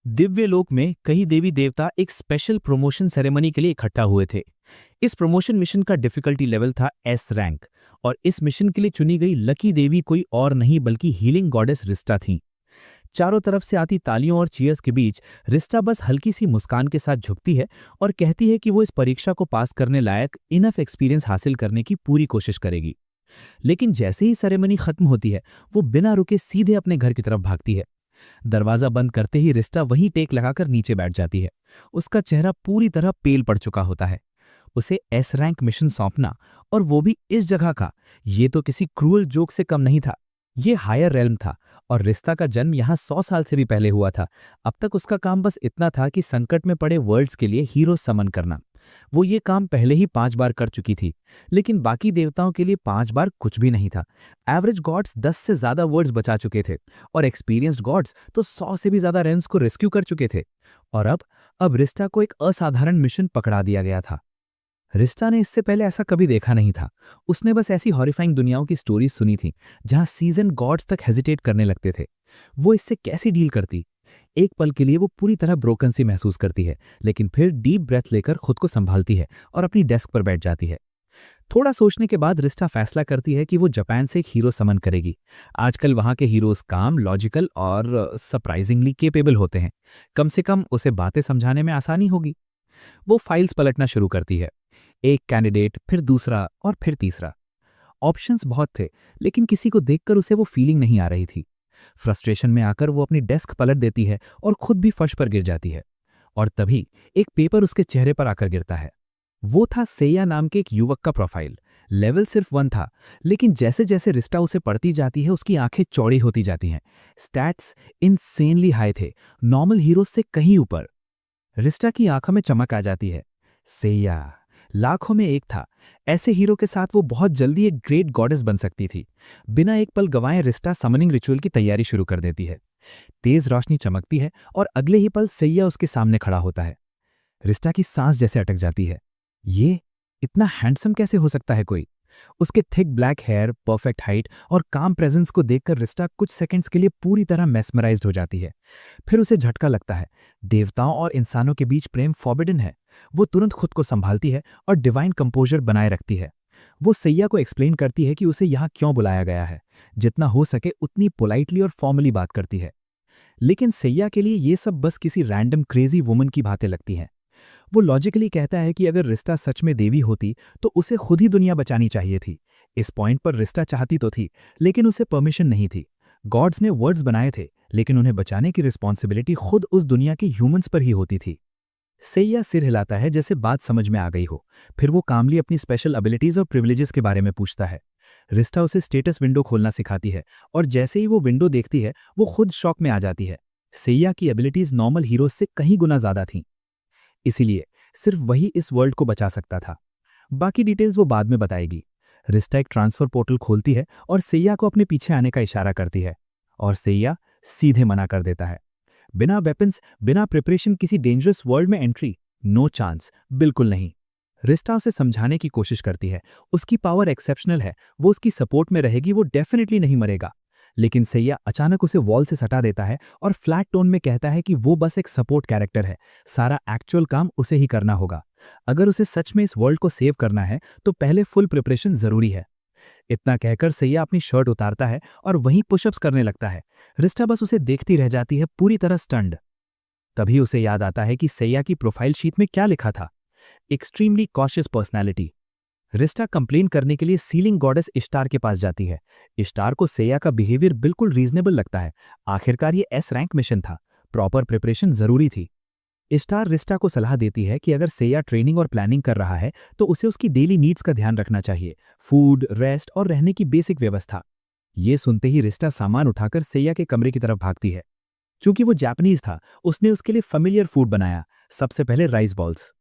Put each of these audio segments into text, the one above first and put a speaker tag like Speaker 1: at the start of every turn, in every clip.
Speaker 1: दिव्य लोक में कई देवी देवता एक स्पेशल प्रमोशन सेरेमनी के लिए इकट्ठा हुए थे। इस प्रमोशन मिशन का डिफिकल्टी लेवल था एस रैंक, और इस मिशन के लिए चुनी गई लकी देवी कोई और नहीं बल्कि हीलिंग गॉडेस रिस्टा थीं। चारों तरफ से आती तालियों और चीयर्स के बीच रिस्टा बस हल्की सी मुस्कान के साथ झुकती है और कहती है कि वो इस परीक्षा को पास करने लायक इनफ एक्सपीरियंस हासिल करने की पूरी कोशिश करेगी। लेकिन जैसे ही सेरेमनी खत्म होती है, वो बिना रुके सीधे अपने घर की तरफ भागती है। दरवाजा बंद करते ही रिस्टा वहीं टेक लगाकर नीचे बैठ जाती है। उसका चेहरा पूरी तरह पेल पड़ चुका होता है। उसे एस रैंक मिशन सौंपना, और वो भी इस जगह का, ये तो किसी क्रूअल जोक से कम नहीं था। ये हायर रेल्म था, और रिस्ता का जन्म यहाँ 100 साल से भी पहले हुआ था। अब तक उसका काम बस इतना था कि संकट में पड़े वर्ल्ड्स के लिए हीरो समन करना। वो ये काम पहले ही 5 बार कर चुकी थी, लेकिन बाकी देवताओं के लिए 5 बार कुछ भी नहीं था। एवरेज गॉड्स 10 से ज्यादा वर्ड्स बचा चुके थे, और एक्सपीरियंस्ड गॉड्स तो 100 से भी ज्यादा रेल्म्स को रेस्क्यू कर चुके थे। और अब रिस्टा को एक असाधारण मिशन पकड़ा दिया गया था। रिस्टा ने इससे पहले ऐसा कभी देखा नहीं था। उसने बस ऐसी हॉरिफाइंग दुनियाओं की स्टोरी सुनी थी जहां सीजन गॉड्स तक हेजिटेट करने लगते थे। वो इससे कैसे डील करती? एक पल के लिए वो पूरी तरह ब्रोकन सी महसूस करती है, लेकिन फिर डीप ब्रेथ लेकर खुद को संभालती है और अपनी डेस्क पर बैठ जाती है। थोड़ा सोचने के बाद रिस्टा फैसला करती है कि वो जापान से एक हीरो समन करेगी। आजकल वहां के हीरोज काम, लॉजिकल और सरप्राइजिंगली केपेबल होते हैं। कम से कम उसे बातें समझाने में आसानी होगी। वो फाइल्स पलटना शुरू करती है। एक कैंडिडेट, फिर दूसरा और फिर तीसरा। ऑप्शंस बहुत थे, लेकिन किसी को देखकर उसे वो फीलिंग नहीं आ रही थी। फ्रस्ट्रेशन में आकर वो अपनी डेस्क पलट देती है और खुद भी फर्श पर गिर जाती है। और तभी एक पेपर उसके चेहरे पर आकर गिरता है। वो था सेया नाम के एक युवक का प्रोफाइल। लेवल सिर्फ 1 था, लेकिन जैसे जैसे रिस्टा उसे पढ़ती जाती है, उसकी आंखें चौड़ी होती जाती हैं। स्टैट्स इनसेनली हाई थे, नॉर्मल हीरोज से कहीं ऊपर। रिस्टा की आंखों में चमक आ जाती है। सेया लाखों में एक था। ऐसे हीरो के साथ वो बहुत जल्दी एक ग्रेट गॉडेस बन सकती थी। बिना एक पल गंवाए रिस्टा समनिंग रिचुअल की तैयारी शुरू कर देती है। तेज रोशनी चमकती है और अगले ही पल सैया उसके सामने खड़ा होता है। रिस्टा की सांस जैसे अटक जाती है। ये इतना हैंडसम कैसे हो सकता है कोई? उसके thick black hair, perfect height और काम प्रेजेंस को देखकर रिस्टा कुछ सेकंड्स के लिए पूरी तरह मेस्मराइज्ड हो जाती है। फिर उसे झटका लगता है। देवताओं और इंसानों के बीच प्रेम फॉरबिडन है। वो तुरंत खुद को संभालती है और डिवाइन कंपोजर बनाए रखती है। वो सैया को एक्सप्लेन करती है कि उसे यहाँ क्यों बुलाया गया है। जितना हो सके उतनी पोलाइटली और फॉर्मली बात करती है। लेकिन सैया के लिए ये सब बस किसी रैंडम क्रेजी वुमन की बातें लगती हैं। वो लॉजिकली कहता है कि अगर रिस्टा सच में देवी होती तो उसे खुद ही दुनिया बचानी चाहिए थी। इस पॉइंट पर रिस्टा चाहती तो थी, लेकिन उसे परमिशन नहीं थी। गॉड्स ने वर्ड्स बनाए थे, लेकिन उन्हें बचाने की रिस्पॉन्सिबिलिटी खुद उस दुनिया के ह्यूमंस पर ही होती थी। सैया सिर हिलाता है जैसे बात समझ में आ गई हो। फिर वो कामली अपनी स्पेशल एबिलिटीज और प्रिविलेजेस के बारे में पूछता है। रिस्टा उसे स्टेटस विंडो खोलना सिखाती है, और जैसे ही वो विंडो देखती है, वो खुद शॉक में आ जाती है। सैया की एबिलिटीज नॉर्मल हीरोज से कहीं गुना ज्यादा थीं। इसीलिए सिर्फ वही इस वर्ल्ड को बचा सकता था। बाकी डिटेल्स वो बाद में बताएगी। रिस्टा एक ट्रांसफर पोर्टल खोलती है और सैया को अपने पीछे आने का इशारा करती है, और सैया सीधे मना कर देता है। बिना वेपन्स, बिना प्रिपरेशन किसी डेंजरस वर्ल्ड में एंट्री, नो चांस, बिल्कुल नहीं। रिस्टा उसे समझाने की कोशिश करती है। उसकी पावर एक्सेप्शनल है, वो उसकी सपोर्ट में रहेगी, वो डेफिनेटली नहीं मरेगा। लेकिन सैया अचानक उसे वॉल से सटा देता है और फ्लैट टोन में कहता है कि वो बस एक सपोर्ट कैरेक्टर है, सारा एक्चुअल काम उसे ही करना होगा। अगर उसे सच में इस वर्ल्ड को सेव करना है तो पहले फुल प्रिपरेशन जरूरी है। इतना कहकर सैया अपनी शर्ट उतारता है और वहीं पुशअप्स करने लगता है। रिस्टा बस उसे देखती रह जाती है, पूरी तरह स्टन्ड। तभी उसे याद आता है कि सैया की प्रोफाइल शीट में क्या लिखा था। Extremely cautious personality. Rizta complain करने के लिए सीलिंग गॉडेस इश्तार के पास जाती है। इश्तार को सैया का बिहेवियर बिल्कुल रीजनेबल लगता है। आखिरकार ये एस रैंक मिशन था, प्रॉपर प्रिपरेशन जरूरी थी। इश्तार रिस्टा को सलाह देती है कि अगर सैया ट्रेनिंग और प्लानिंग कर रहा है तो उसे उसकी डेली नीड्स का ध्यान रखना चाहिए, फूड, रेस्ट और रहने की बेसिक व्यवस्था। ये सुनते ही रिस्टा सामान उठाकर सैया के कमरे की तरफ भागती है। चूंकि वो जापानीज था, उसने उसके लिए फेमिलियर फूड बनाया, सबसे पहले राइस बॉल्स।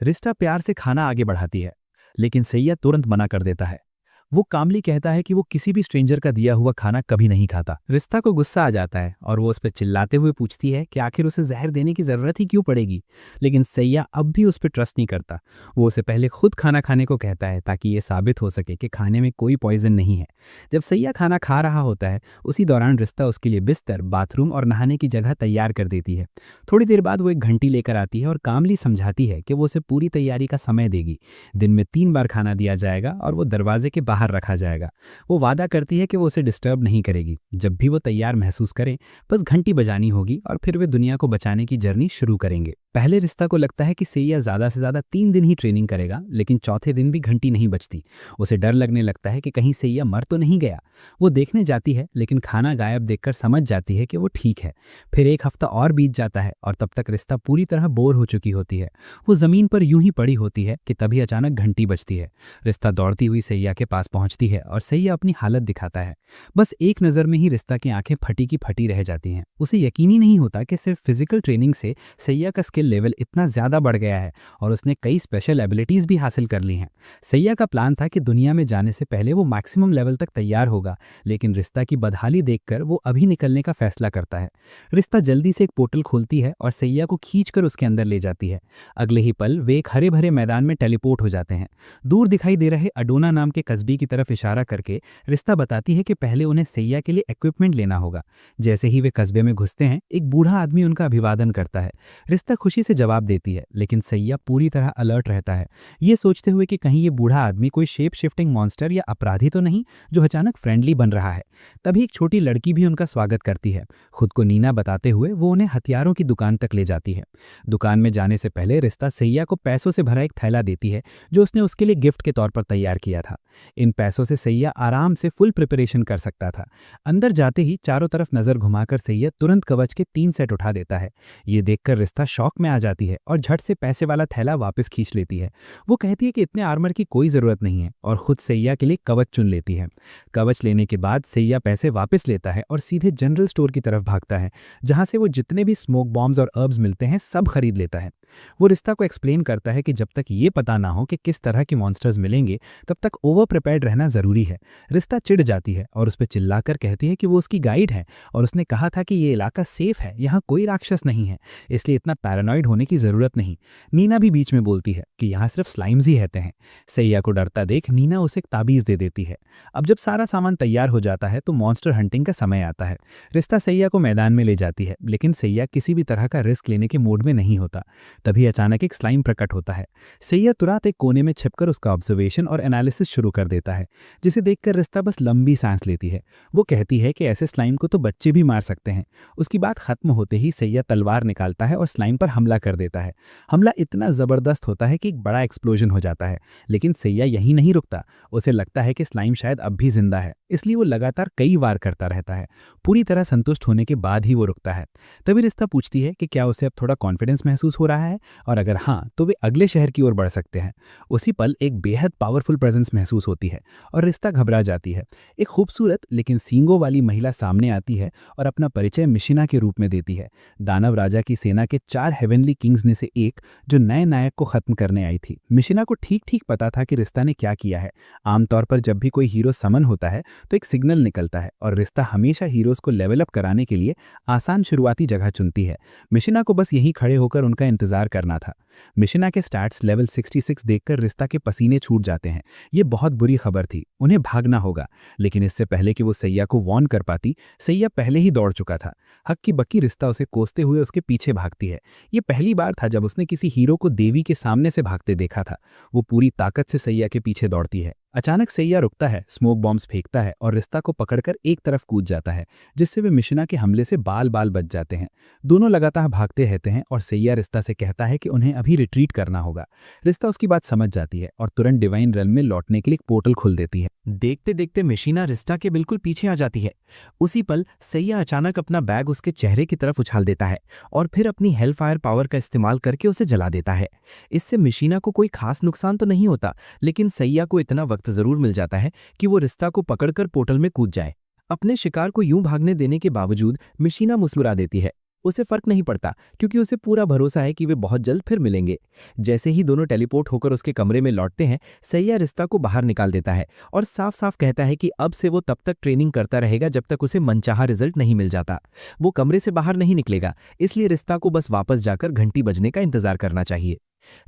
Speaker 1: रिस्टा प्यार से खाना आगे बढ़ाती है, लेकिन सैया तुरंत मना कर देता है। वो कामली कहता है कि वो किसी भी स्ट्रेंजर का दिया हुआ खाना कभी नहीं खाता। रिश्ता को गुस्सा आ जाता है और वो उस पर चिल्लाते हुए पूछती है कि आखिर उसे जहर देने की जरूरत ही क्यों पड़ेगी। लेकिन सैया अब भी उस पर ट्रस्ट नहीं करता। वो उसे पहले खुद खाना खाने को कहता है ताकि ये साबित हो सके कि खाने में कोई पॉइजन नहीं है। जब सैया खाना खा रहा होता है उसी दौरान रिश्ता उसके लिए बिस्तर, बाथरूम और नहाने की जगह तैयार कर देती है। थोड़ी देर बाद वो एक घंटी लेकर आती है और कामली समझाती है कि वो उसे पूरी तैयारी का समय देगी। दिन में 3 बार खाना दिया जाएगा और वो दरवाजे के बाहर रखा जाएगा। वो वादा करती है कि वो उसे डिस्टर्ब नहीं करेगी। जब भी वो तैयार महसूस करें बस घंटी बजानी होगी और फिर वे दुनिया को बचाने की जर्नी शुरू करेंगे। पहले रिश्ता को लगता है कि सैया ज़्यादा से ज़्यादा 3 दिन ही ट्रेनिंग करेगा, लेकिन चौथे दिन भी घंटी नहीं बजती। उसे डर लगने लगता है कि कहीं सैया मर तो नहीं गया। वो देखने जाती है लेकिन खाना गायब देखकर समझ जाती है कि वो ठीक है। फिर एक हफ्ता और बीत जाता है और तब तक रिश्ता पूरी तरह बोर हो चुकी होती है। वो ज़मीन पर यूं ही पड़ी होती है कि तभी अचानक घंटी बजती है। रिश्ता दौड़ती हुई सैया के पास पहुंचती है और सैया अपनी हालत दिखाता है। बस एक नज़र में ही रिश्ता की आंखें फटी की फटी रह जाती हैं। उसे यकीन ही नहीं होता कि सिर्फ फिजिकल ट्रेनिंग से सैया का स्किल लेवल इतना ज़्यादा बढ़ गया है और उसने कई स्पेशल एबिलिटीज़ भी हासिल कर ली हैं। सैया का प्लान था कि दुनिया में जाने से पहले वो मैक्सिमम लेवल तक तैयार होगा, लेकिन रिश्ता की बदहाली देखकर वो अभी निकलने का फैसला करता है। रिश्ता जल्दी से एक पोर्टल खोलती है और सैया को खींचकर उसके अंदर ले जाती है। अगले ही पल वे एक हरे भरे मैदान में टेलीपोर्ट हो जाते हैं। दूर दिखाई दे रहे अडोना नाम के कस्बे की तरफ इशारा करके रिश्ता बताती है कि पहले उन्हें सैया के लिए इक्विपमेंट लेना होगा। जैसे ही वे कस्बे में घुसते हैं एक बूढ़ा आदमी उनका अभिवादन करता है। रिश्ता खुशी से जवाब देती है, लेकिन सैया पूरी तरह अलर्ट रहता है, ये सोचते हुए कि कहीं ये बूढ़ा आदमी कोई शेप शिफ्टिंग मॉन्स्टर या अपराधी तो नहीं जो अचानक फ्रेंडली बन रहा है। तभी एक छोटी लड़की भी उनका स्वागत करती है। खुद को नीना बताते हुए वो उन्हें हथियारों की दुकान तक ले जाती है। दुकान में जाने से पहले रिश्ता सैया को पैसों से भरा एक थैला देती है जो उसने उसके लिए गिफ्ट के तौर पर तैयार किया था। इन पैसों से सैया आराम से फुल प्रिपरेशन कर सकता था। अंदर जाते ही चारों तरफ नजर घुमाकर सैया तुरंत कवच के 3 सेट उठा देता है। ये देखकर रिश्ता शॉक में आ जाती है और झट से पैसे वाला थैला वापस खींच लेती है। वो कहती है कि इतने आर्मर की कोई जरूरत नहीं है और खुद सैया के लिए कवच चुन लेती है। कवच लेने के बाद सैया पैसे वापस लेता है और सीधे जनरल स्टोर की तरफ भागता है, जहां से वो जितने भी स्मोक बॉम्ब्स और अर्ब्स मिलते हैं सब खरीद लेता है। वो रिश्ता को एक्सप्लेन करता है कि जब तक ये पता ना हो कि किस तरह के मॉन्स्टर्स मिलेंगे तब तक ओवर प्रिपेयर्ड रहना जरूरी है। रिश्ता चिढ़ जाती है और उस पर चिल्लाकर कहती है कि वो उसकी गाइड है और उसने कहा था कि ये इलाका सेफ है, यहाँ कोई राक्षस नहीं है, इसलिए इतना पैरानॉइड होने की जरूरत नहीं। नीना भी बीच में बोलती है कि यहाँ सिर्फ स्लाइम्स ही रहते हैं। सैया को डरता देख नीना उसे एक ताबीज दे देती है। अब जब सारा सामान तैयार हो जाता है तो मॉन्स्टर हंटिंग का समय आता है। रिश्ता सैया को मैदान में ले जाती है, लेकिन सैया किसी भी तरह का रिस्क लेने के मूड में नहीं होता। तभी अचानक एक स्लाइम प्रकट होता है। सैया तुरंत एक कोने में छिपकर उसका ऑब्जर्वेशन और एनालिसिस शुरू कर देता है, जिसे देखकर रिश्ता बस लंबी सांस लेती है। वो कहती है कि ऐसे स्लाइम को तो बच्चे भी मार सकते हैं। उसकी बात खत्म होते ही सैया तलवार निकालता है और स्लाइम पर हमला कर देता है। हमला इतना जबरदस्त होता है कि एक बड़ा एक्सप्लोजन हो जाता है, लेकिन सैया यहीं नहीं रुकता। उसे लगता है कि स्लाइम शायद अब भी जिंदा है, इसलिए वो लगातार कई बार करता रहता है। पूरी तरह संतुष्ट होने के बाद ही वो रुकता है। तभी रिश्ता पूछती है कि क्या उसे अब थोड़ा कॉन्फिडेंस महसूस हो रहा है और अगर हाँ तो वे अगले शहर की ओर बढ़ सकते हैं। उसी पल एक बेहद पावरफुल प्रेजेंस महसूस होती है और रिश्ता घबरा जाती है। एक खूबसूरत लेकिन सींगों वाली महिला सामने आती है और अपना परिचय मिशिना के रूप में देती है, दानव राजा की सेना के 4 हेवनली किंग्स में से एक जो नए नायक को खत्म करने आई थी। मिशिना को ठीक ठीक पता था कि रिश्ता ने क्या किया है। आमतौर पर जब भी कोई हीरो समन होता है तो एक सिग्नल निकलता है और रिश्ता हमेशा हीरोज को लेवल अप कराने के लिए आसान शुरुआती जगह चुनती है। मिशिना को बस यहीं खड़े होकर उनका इंतजार करना था। मिशिना के स्टैट्स लेवल 66 देखकर रिश्ता के पसीने छूट जाते हैं। ये बहुत बुरी खबर थी, उन्हें भागना होगा। लेकिन इससे पहले कि वो सैया को वॉर्न कर पाती, सैया पहले ही दौड़ चुका था। हक्की बक्की रिश्ता उसे कोसते हुए उसके पीछे भागती है। ये पहली बार था जब उसने किसी हीरो को देवी के सामने से भागते देखा था। वो पूरी ताकत से सैया के पीछे दौड़ती है। अचानक सैया रुकता है, स्मोक बॉम्ब्स फेंकता है और रिश्ता को पकड़कर एक तरफ कूद जाता है, जिससे वे मिशिना के हमले से बाल बाल बच जाते हैं। दोनों लगातार भागते रहते हैं और सैया रिश्ता से कहता है कि उन्हें अभी रिट्रीट करना होगा। रिश्ता उसकी बात समझ जाती है और तुरंत डिवाइन रेल्म में लौटने के लिए एक पोर्टल खोल देती है। देखते देखते मिशिना रिश्ता के बिल्कुल पीछे आ जाती है। उसी पल सैया अचानक अपना बैग उसके चेहरे की तरफ उछाल देता है और फिर अपनी हेलफायर पावर का इस्तेमाल करके उसे जला देता है। इससे मिशिना को कोई खास नुकसान तो नहीं होता, लेकिन सैया को इतना वक्त जरूर मिल जाता है कि वो रिश्ता को पकड़कर पोर्टल में कूद जाए। अपने शिकार को यूं भागने देने के बावजूद मिशिना मुस्कुरा देती है। उसे फर्क नहीं पड़ता क्योंकि उसे पूरा भरोसा है कि वे बहुत जल्द फिर मिलेंगे। जैसे ही दोनों टेलीपोर्ट होकर उसके कमरे में लौटते हैं, सैया रिश्ता को बाहर निकाल देता है और साफ साफ कहता है कि अब से वो तब तक ट्रेनिंग करता रहेगा जब तक उसे मनचाहा रिजल्ट नहीं मिल जाता। वो कमरे से बाहर नहीं निकलेगा, इसलिए रिश्ता को बस वापस जाकर घंटी बजने का इंतजार करना चाहिए।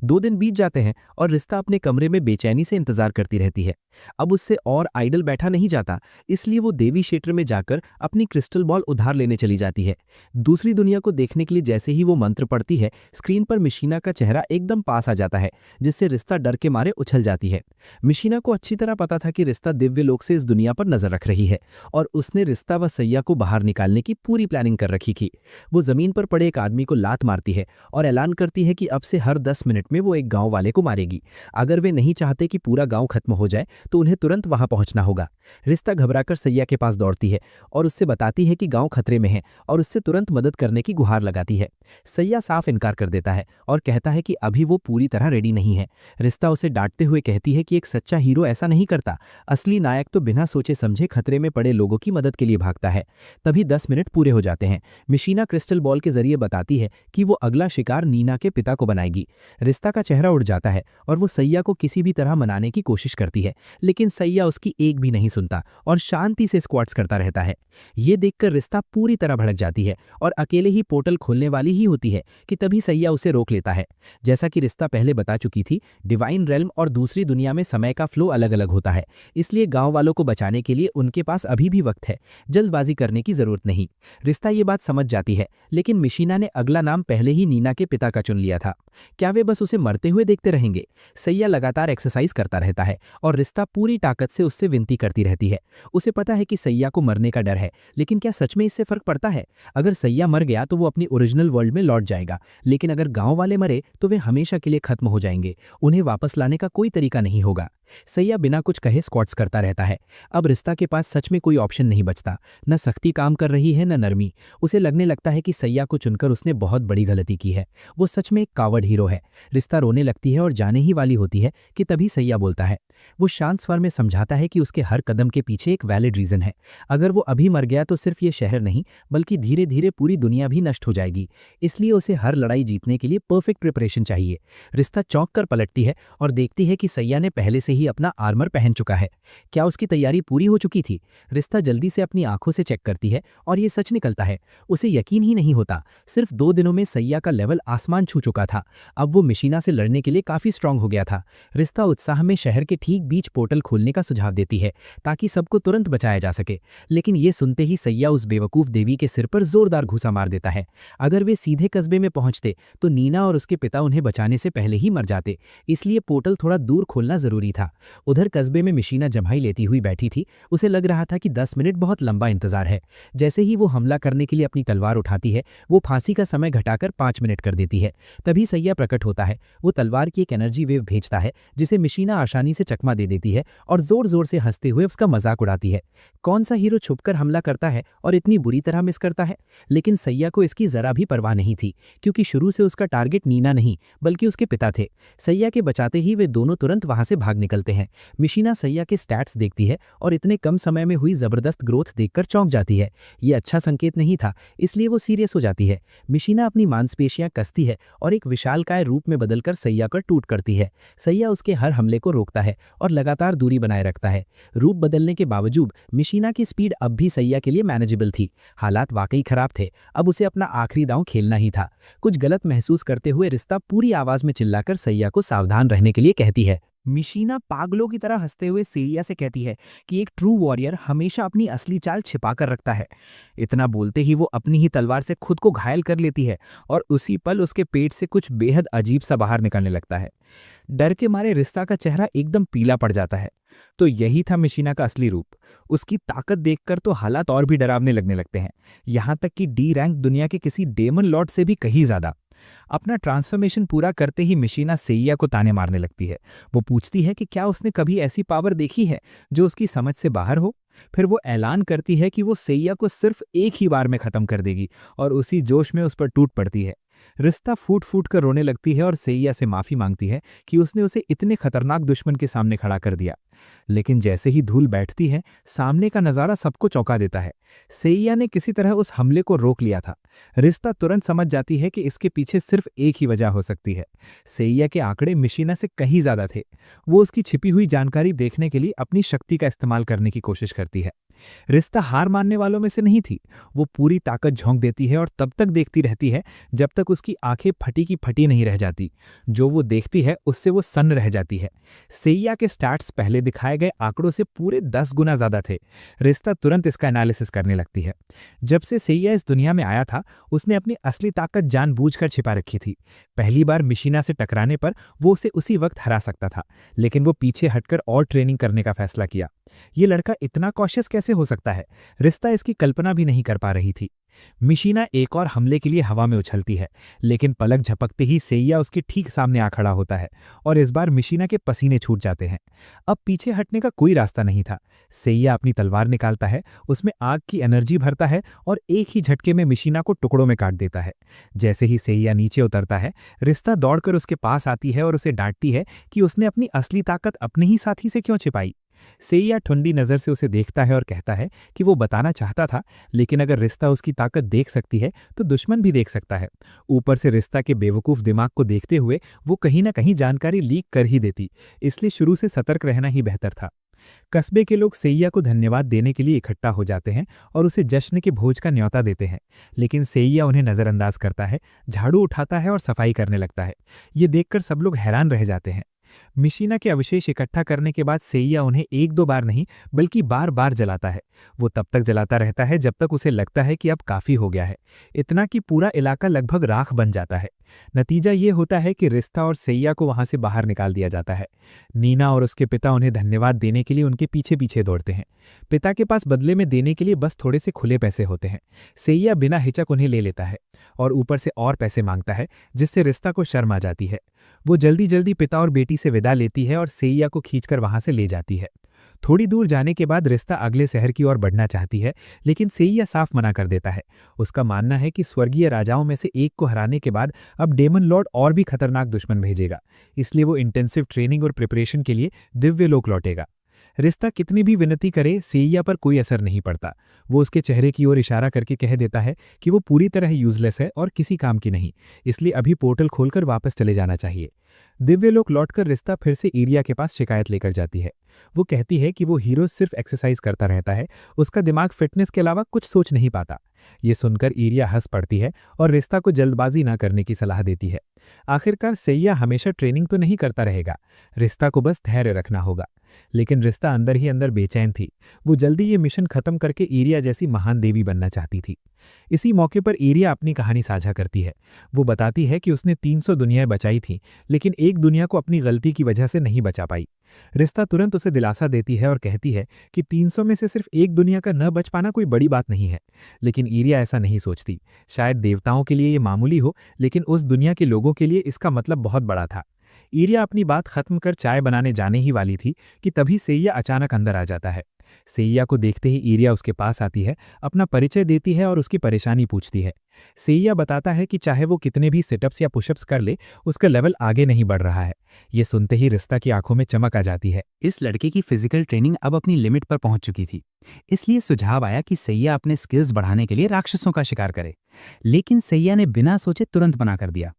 Speaker 1: 2 दिन बीत जाते हैं और रिश्ता अपने कमरे में बेचैनी से इंतजार करती रहती है। अब उससे और आइडल बैठा नहीं जाता, इसलिए वो देवी क्षेत्र में जाकर अपनी क्रिस्टल बॉल उधार लेने चली जाती है। दूसरी दुनिया को देखने के लिए जैसे ही वो मंत्र पढ़ती है, स्क्रीन पर मिशीना का चेहरा एकदम पास आ जाता है, जिससे रिश्ता डर के मारे उछल जाती है। मिशीना को अच्छी तरह पता था कि रिश्ता दिव्य लोक से इस दुनिया पर नजर रख रही है और उसने रिश्ता व सैया को बाहर निकालने की पूरी प्लानिंग कर रखी थी। वो जमीन पर पड़े एक आदमी को लात मारती है और ऐलान करती है कि अब से हर 10 मिनट में वो एक गांव वाले को मारेगी। अगर वे नहीं चाहते कि पूरा गांव खत्म हो जाए तो उन्हें तुरंत वहां पहुंचना होगा। रिश्ता घबराकर सैया के पास दौड़ती है और उससे बताती है कि गांव खतरे में है और उससे तुरंत मदद करने की गुहार लगाती है। सैया साफ इनकार कर देता है और कहता है कि अभी वो पूरी तरह रेडी नहीं है। रिश्ता उसे डांटते हुए कहती है कि एक सच्चा हीरो ऐसा नहीं करता, असली नायक तो बिना सोचे समझे खतरे में पड़े लोगों की मदद के लिए भागता है। तभी 10 मिनट पूरे हो जाते हैं। मिशीना क्रिस्टल बॉल के जरिए बताती है कि वो अगला शिकार नीना के पिता को बनाएगी। रिश्ता का चेहरा उड़ जाता है और वो सैया को किसी भी तरह मनाने की कोशिश करती है, लेकिन सैया उसकी एक भी नहीं सुनता और शांति से स्क्वाट्स करता रहता है। ये देखकर रिश्ता पूरी तरह भड़क जाती है और अकेले ही पोर्टल खोलने वाली ही होती है कि तभी सैया उसे रोक लेता है। जैसा कि रिश्ता पहले बता चुकी थी, डिवाइन रेल्म और दूसरी दुनिया में समय का फ्लो अलग अलग होता है, इसलिए गांव वालों को बचाने के लिए उनके पास अभी भी वक्त है, जल्दबाजी करने की जरूरत नहीं। रिश्ता ये बात समझ जाती है, लेकिन मिशीना ने अगला नाम पहले ही नीना के पिता का चुन लिया था। क्या वे बस उसे मरते हुए देखते रहेंगे? सैया लगातार एक्सरसाइज करता रहता है और रिश्ता पूरी ताकत से उससे विनती करती रहती है। उसे पता है कि सैया को मरने का डर है, लेकिन क्या सच में इससे फर्क पड़ता है? अगर सैया मर गया तो वो अपनी ओरिजिनल वर्ल्ड में लौट जाएगा, लेकिन अगर गांव वाले मरे तो वे हमेशा के लिए खत्म हो जाएंगे। उन्हें वापस लाने का कोई तरीका नहीं होगा। सैया बिना कुछ कहे स्क्वाट्स करता रहता है। अब रिश्ता के पास सच में कोई ऑप्शन नहीं बचता। न सख्ती काम कर रही है, न नरमी। उसे लगने लगता है कि सैया को चुनकर उसने बहुत बड़ी गलती की है। वो सच में एक कावर्ड हीरो है। रिश्ता रोने लगती है और जाने ही वाली होती है कि तभी सैया बोलता है। वो शांत स्वर में समझाता है कि उसके हर कदम के पीछे एक वैलिड रीजन है। अगर वो अभी मर गया तो सिर्फ ये शहर नहीं, बल्कि धीरे धीरे पूरी दुनिया भी नष्ट हो जाएगी। इसलिए उसे हर लड़ाई जीतने के लिए परफेक्ट प्रिपरेशन चाहिए। रिश्ता चौंक कर पलटती है और देखती है कि सैया ने पहले से ही अपना आर्मर पहन चुका है। क्या उसकी तैयारी पूरी हो चुकी थी? रिश्ता जल्दी से अपनी आंखों से चेक करती है और ये सच निकलता है। उसे यकीन ही नहीं होता। सिर्फ 2 दिनों में सैया का लेवल आसमान छू चुका था। अब वो मिशीना से लड़ने के लिए काफी स्ट्रांग हो गया था। रिश्ता उत्साह में शहर के ठीक बीच पोर्टल खोलने का सुझाव देती है ताकि सबको तुरंत बचाया जा सके, लेकिन ये सुनते ही सैया उस बेवकूफ देवी के सिर पर जोरदार घूसा मार देता है। अगर वे सीधे कस्बे में पहुंचते तो नीना और उसके पिता उन्हें बचाने से पहले ही मर जाते, इसलिए पोर्टल थोड़ा दूर खोलना जरूरी था। उधर कस्बे में मिशीना जम्हाई लेती हुई बैठी थी। उसे लग रहा था कि 10 मिनट बहुत लंबा इंतजार है। जैसे ही वो हमला करने के लिए अपनी तलवार उठाती है, वो फांसी का समय घटाकर 5 मिनट कर देती है। तभी सैया प्रकट होता है। वो तलवार की एक एनर्जी वेव भेजता है जिसे मिशीना आसानी से चकमा दे देती है और जोर जोर से हंसते हुए उसका मजाक उड़ाती है। कौन सा हीरो छुपकर हमला करता है और इतनी बुरी तरह मिस करता है? लेकिन सैया को इसकी जरा भी परवाह नहीं थी, क्योंकि शुरू से उसका टारगेट नीना नहीं बल्कि उसके पिता थे। सैया के बचाते ही वे दोनों तुरंत वहां से भाग निकलते हैं। मिशीना सैया के स्टैट्स देखती है और इतने कम समय में हुई जबरदस्त ग्रोथ देखकर चौंक जाती है। ये अच्छा संकेत नहीं था, इसलिए वो सीरियस हो जाती है। मिशीना अपनी मांसपेशियां कसती है और एक विशालकाय रूप में बदलकर सैया पर टूट करती है। सैया उसके हर हमले को रोकता है और लगातार दूरी बनाए रखता है। रूप बदलने के बावजूद मिशीना की स्पीड अब भी सैया के लिए मैनेजेबल थी। हालात वाकई खराब थे। अब उसे अपना आखिरी दांव खेलना ही था। कुछ गलत महसूस करते हुए रिश्ता पूरी आवाज में चिल्लाकर सैया को सावधान रहने के लिए कहती है। मिशीना पागलों की तरह हंसते हुए सैया से कहती है कि एक ट्रू वॉरियर हमेशा अपनी असली चाल छिपा कर रखता है। इतना बोलते ही वो अपनी ही तलवार से खुद को घायल कर लेती है और उसी पल उसके पेट से कुछ बेहद अजीब सा बाहर निकलने लगता है। डर के मारे रिश्ता का चेहरा एकदम पीला पड़ जाता है। तो यही था मिशीना का असली रूप। उसकी ताकत देखकर तो हालात और भी डरावने लगने लगते हैं, यहाँ तक कि डी रैंक दुनिया के किसी डेमन लॉर्ड से भी कहीं ज्यादा। अपना ट्रांसफॉर्मेशन पूरा करते ही मिशीना सैया को ताने मारने लगती है। वो पूछती है कि क्या उसने कभी ऐसी पावर देखी है जो उसकी समझ से बाहर हो। फिर वो ऐलान करती है कि वो सैया को सिर्फ एक ही बार में खत्म कर देगी और उसी जोश में उस पर टूट पड़ती है। रिश्ता फूट फूट कर रोने लगती है और सैया से माफी मांगती है कि उसने उसे इतने खतरनाक दुश्मन के सामने खड़ा कर दिया। लेकिन जैसे ही धूल बैठती है, सामने का नज़ारा सबको चौंका देता है। सेइया ने किसी तरह उस हमले को रोक लिया था। रिश्ता तुरंत समझ जाती है कि इसके पीछे सिर्फ एक ही वजह हो सकती है। सेइया के आंकड़े मिशीना से कहीं ज्यादा थे। वो उसकी छिपी हुई जानकारी देखने के लिए अपनी शक्ति का इस्तेमाल करने की कोशिश करती है। रिश्ता हार मानने वालों में से नहीं थी। वो पूरी ताकत झोंक देती है और तब तक देखती रहती है जब तक उसकी आंखें फटी की फटी नहीं रह जाती। जो वो देखती है उससे वो सन्न रह जाती है। सेइया के स्टैट्स पहले दिखाए गए आंकड़ों से पूरे 10 गुना ज्यादा थे। रिश्ता तुरंत इसका एनालिसिस करने लगती है। जब से सेइया इस दुनिया में आया था, उसने अपनी असली ताकत जानबूझकर छिपा रखी थी। पहली बार मिशीना से टकराने पर वो उसे उसी वक्त हरा सकता था, लेकिन वो पीछे हटकर और ट्रेनिंग करने का फैसला किया। ये लड़का इतना कॉशियस कैसे हो सकता है? रिश्ता इसकी कल्पना भी नहीं कर पा रही थी। मिशीना एक और हमले के लिए हवा में उछलती है, लेकिन पलक झपकते ही सेइया उसके ठीक सामने आ खड़ा होता है और इस बार मिशीना के पसीने छूट जाते हैं। अब पीछे हटने का कोई रास्ता नहीं था। सेइया अपनी तलवार निकालता है, उसमें आग की एनर्जी भरता है और एक ही झटके में मिशीना को टुकड़ों में काट देता है। जैसे ही सेइया नीचे उतरता है, रिश्ता दौड़कर उसके पास आती है और उसे डांटती है कि उसने अपनी असली ताकत अपने ही साथी से क्यों छिपाई। सेइया ठंडी नजर से उसे देखता है और कहता है कि वो बताना चाहता था, लेकिन अगर रिश्ता उसकी ताकत देख सकती है तो दुश्मन भी देख सकता है। ऊपर से रिश्ता के बेवकूफ दिमाग को देखते हुए वो कहीं ना कहीं जानकारी लीक कर ही देती, इसलिए शुरू से सतर्क रहना ही बेहतर था। कस्बे के लोग सेइया को धन्यवाद देने के लिए इकट्ठा हो जाते हैं और उसे जश्न के भोज का न्योता देते हैं, लेकिन सेइया उन्हें नजरअंदाज करता है, झाड़ू उठाता है और सफाई करने लगता है। ये देखकर सब लोग हैरान रह जाते हैं। मिशीना के अवशेष इकट्ठा करने के बाद सेइया उन्हें एक दो बार नहीं बल्कि बार बार जलाता है। वो तब तक जलाता रहता है जब तक उसे लगता है कि अब काफी हो गया है, इतना कि पूरा इलाका लगभग राख बन जाता है। नतीजा ये होता है कि रिश्ता और सेइया को वहां से बाहर निकाल दिया जाता है। नीना और उसके पिता उन्हें धन्यवाद देने के लिए उनके पीछे पीछे दौड़ते हैं। पिता के पास बदले में देने के लिए बस थोड़े से खुले पैसे होते हैं। सेइया बिना हिचक उन्हें ले लेता है और ऊपर से और पैसे मांगता है, जिससे रिश्ता को शर्म आ जाती है। वो जल्दी जल्दी पिता और बेटी से विदा लेती है और सेइया को खींचकर वहां से ले जाती है। थोड़ी दूर जाने के बाद रिश्ता अगले शहर की ओर बढ़ना चाहती है, लेकिन सेइया साफ मना कर देता है। उसका मानना है कि स्वर्गीय राजाओं में से एक को हराने के बाद अब डेमन लॉर्ड और भी खतरनाक दुश्मन भेजेगा, इसलिए वो इंटेंसिव ट्रेनिंग और प्रिपरेशन के लिए दिव्य लोक लौटेगा। रिश्ता कितनी भी विनती करे, सेइया पर कोई असर नहीं पड़ता। वो उसके चेहरे की ओर इशारा करके कह देता है कि वो पूरी तरह यूजलेस है और किसी काम की नहीं, इसलिए अभी पोर्टल खोलकर वापस चले जाना चाहिए। दिव्यलोक लौटकर रिश्ता फिर से एरिया के पास शिकायत लेकर जाती है। वो कहती है कि वो हीरो सिर्फ एक्सरसाइज करता रहता है, उसका दिमाग फिटनेस के अलावा कुछ सोच नहीं पाता। ये सुनकर एरिया हंस पड़ती है और रिश्ता को जल्दबाजी ना करने की सलाह देती है। आखिरकार सेइया हमेशा ट्रेनिंग तो नहीं करता रहेगा, रिश्ता को बस धैर्य रखना होगा। लेकिन रिश्ता अंदर ही अंदर बेचैन थी। वो जल्दी ये मिशन खत्म करके एरिया जैसी महान देवी बनना चाहती थी। इसी मौके पर एरिया अपनी कहानी साझा करती है। वो बताती है कि उसने 300 दुनियाएं बचाई थीं, लेकिन एक दुनिया को अपनी गलती की वजह से नहीं बचा पाई। रिश्ता तुरंत उसे दिलासा देती है और कहती है कि 300 में से सिर्फ एक दुनिया का न बच पाना कोई बड़ी बात नहीं है। लेकिन एरिया ऐसा नहीं सोचती। शायद देवताओं के लिए ये मामूली हो, लेकिन उस दुनिया के लोगों के लिए इसका मतलब बहुत बड़ा था। एरिया अपनी बात खत्म कर चाय बनाने जाने ही वाली थी कि तभी सेइया अचानक अंदर आ जाता है। सेइया को देखते ही एरिया उसके पास आती है, अपना परिचय देती है और उसकी परेशानी पूछती है। सेइया बताता है कि चाहे वो कितने भी सिटअप्स या पुशअप्स कर ले, उसका लेवल आगे नहीं बढ़ रहा है। ये सुनते ही रिश्ता की आंखों में चमक आ जाती है।
Speaker 2: इस लड़के की फिजिकल ट्रेनिंग अब अपनी लिमिट पर पहुंच चुकी थी, इसलिए सुझाव आया कि सैया अपने स्किल्स बढ़ाने के लिए राक्षसों का शिकार करे। लेकिन सैया ने बिना सोचे तुरंत मना कर दिया।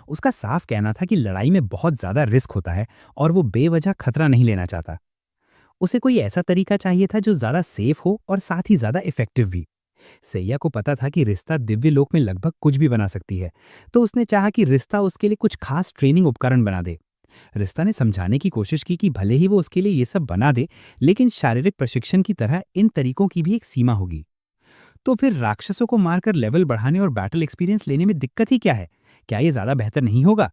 Speaker 2: उसका साफ कहना था कि लड़ाई में बहुत ज्यादा रिस्क होता है और वो बेवजह खतरा नहीं लेना चाहता। उसे कोई ऐसा तरीका चाहिए था जो ज्यादा सेफ हो और साथ ही ज्यादा इफेक्टिव भी। सैया को पता था कि रिश्ता दिव्य लोक में लगभग कुछ भी बना सकती है, तो उसने चाहा कि रिश्ता उसके लिए कुछ खास ट्रेनिंग उपकरण बना दे। रिश्ता ने समझाने की कोशिश की कि भले ही वो उसके लिए ये सब बना दे, लेकिन शारीरिक प्रशिक्षण की तरह इन तरीकों की भी एक सीमा होगी। तो फिर राक्षसों को मारकर लेवल बढ़ाने और बैटल एक्सपीरियंस लेने में दिक्कत ही क्या है? क्या ये ज्यादा बेहतर नहीं होगा?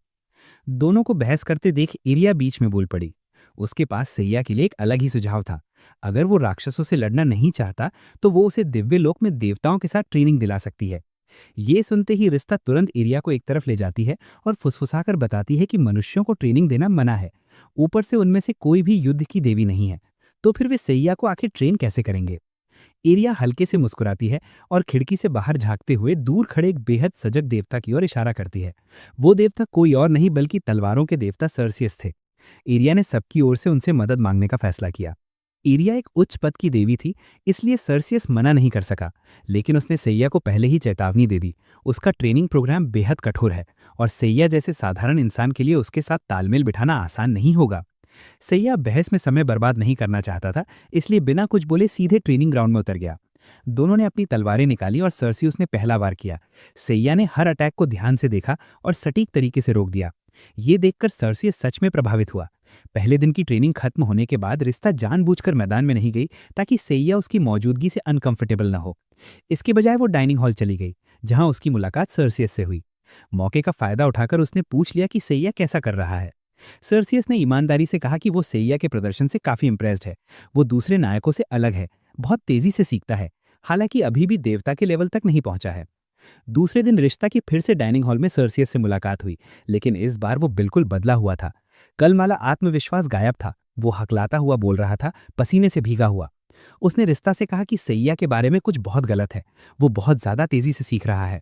Speaker 2: दोनों को बहस करते देख एरिया बीच में बोल पड़ी। उसके पास सैया के लिए एक अलग ही सुझाव था। अगर वो राक्षसों से लड़ना नहीं चाहता, तो वो उसे दिव्य लोक में देवताओं के साथ ट्रेनिंग दिला सकती है। ये सुनते ही रिश्ता तुरंत एरिया को एक तरफ ले जाती है और फुसफुसाकर बताती है कि मनुष्यों को ट्रेनिंग देना मना है। ऊपर से उनमें से कोई भी युद्ध की देवी नहीं है, तो फिर वे सैया को आखिर ट्रेन कैसे करेंगे? एरिया हल्के से मुस्कुराती है और खिड़की से बाहर झांकते हुए दूर खड़े एक बेहद सजग देवता की ओर इशारा करती है। वो देवता कोई और नहीं बल्कि तलवारों के देवता सर्सियस थे। एरिया ने सबकी ओर से उनसे मदद मांगने का फैसला किया। एरिया एक उच्च पद की देवी थी, इसलिए सर्सियस मना नहीं कर सका, लेकिन उसने सैया को पहले ही चेतावनी दे दी। उसका ट्रेनिंग प्रोग्राम बेहद कठोर है और सैया जैसे साधारण इंसान के लिए उसके साथ तालमेल बिठाना आसान नहीं होगा। सैया बहस में समय बर्बाद नहीं करना चाहता था, इसलिए बिना कुछ बोले सीधे ट्रेनिंग ग्राउंड में उतर गया। दोनों ने अपनी तलवारें निकाली और सर्सियस ने पहला वार किया। सैया ने हर अटैक को ध्यान से देखा और सटीक तरीके से रोक दिया। ये देखकर सर्सियस सच में प्रभावित हुआ। पहले दिन की ट्रेनिंग खत्म होने के बाद रिश्ता जानबूझकर मैदान में नहीं गई ताकि सैया उसकी मौजूदगी से अनकंफर्टेबल न हो। इसके बजाय वो डाइनिंग हॉल चली गई, जहां उसकी मुलाकात सर्सियस से हुई। मौके का फायदा उठाकर उसने पूछ लिया कि सैया कैसा कर रहा है। सर्सियस ने ईमानदारी से कहा कि वो सैया के प्रदर्शन से काफी इंप्रेस्ड है। वो दूसरे नायकों से अलग है, बहुत तेजी से सीखता है, हालांकि अभी भी देवता के लेवल तक नहीं पहुंचा है। दूसरे दिन रिश्ता की फिर से डाइनिंग हॉल में सर्सियस से मुलाकात हुई, लेकिन इस बार वो बिल्कुल बदला हुआ था। कल वाला आत्मविश्वास गायब था। वो हकलाता हुआ बोल रहा था, पसीने से भीगा हुआ। उसने रिश्ता से कहा कि सैया के बारे में कुछ बहुत गलत है, वो बहुत ज्यादा तेजी से सीख रहा है।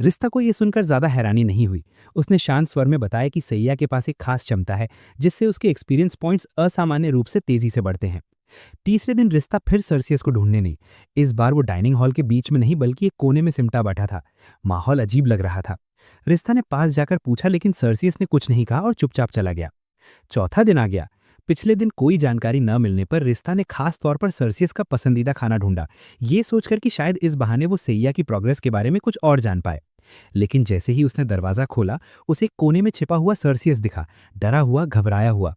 Speaker 2: रिश्ता को यह सुनकर ज्यादा हैरानी नहीं हुई। उसने शांत स्वर में बताया कि सैया के पास एक खास क्षमता है, जिससे उसके एक्सपीरियंस पॉइंट्स असामान्य रूप से तेजी से बढ़ते हैं। तीसरे दिन रिश्ता फिर सर्सियस को ढूंढने नहीं। इस बार वो डाइनिंग हॉल के बीच में नहीं बल्कि एक कोने में सिमटा बैठा था। माहौल अजीब लग रहा था। रिश्ता ने पास जाकर पूछा, लेकिन सर्सियस ने कुछ नहीं कहा और चुपचाप चला गया। चौथा दिन आ गया। पिछले दिन कोई जानकारी न मिलने पर रिश्ता ने खास तौर पर सर्सियस का पसंदीदा खाना ढूंढा, ये सोचकर कि शायद इस बहाने वो सैया की प्रोग्रेस के बारे में कुछ और जान पाए। लेकिन जैसे ही उसने दरवाजा खोला, उसे एक कोने में छिपा हुआ सर्सियस दिखा, डरा हुआ, घबराया हुआ।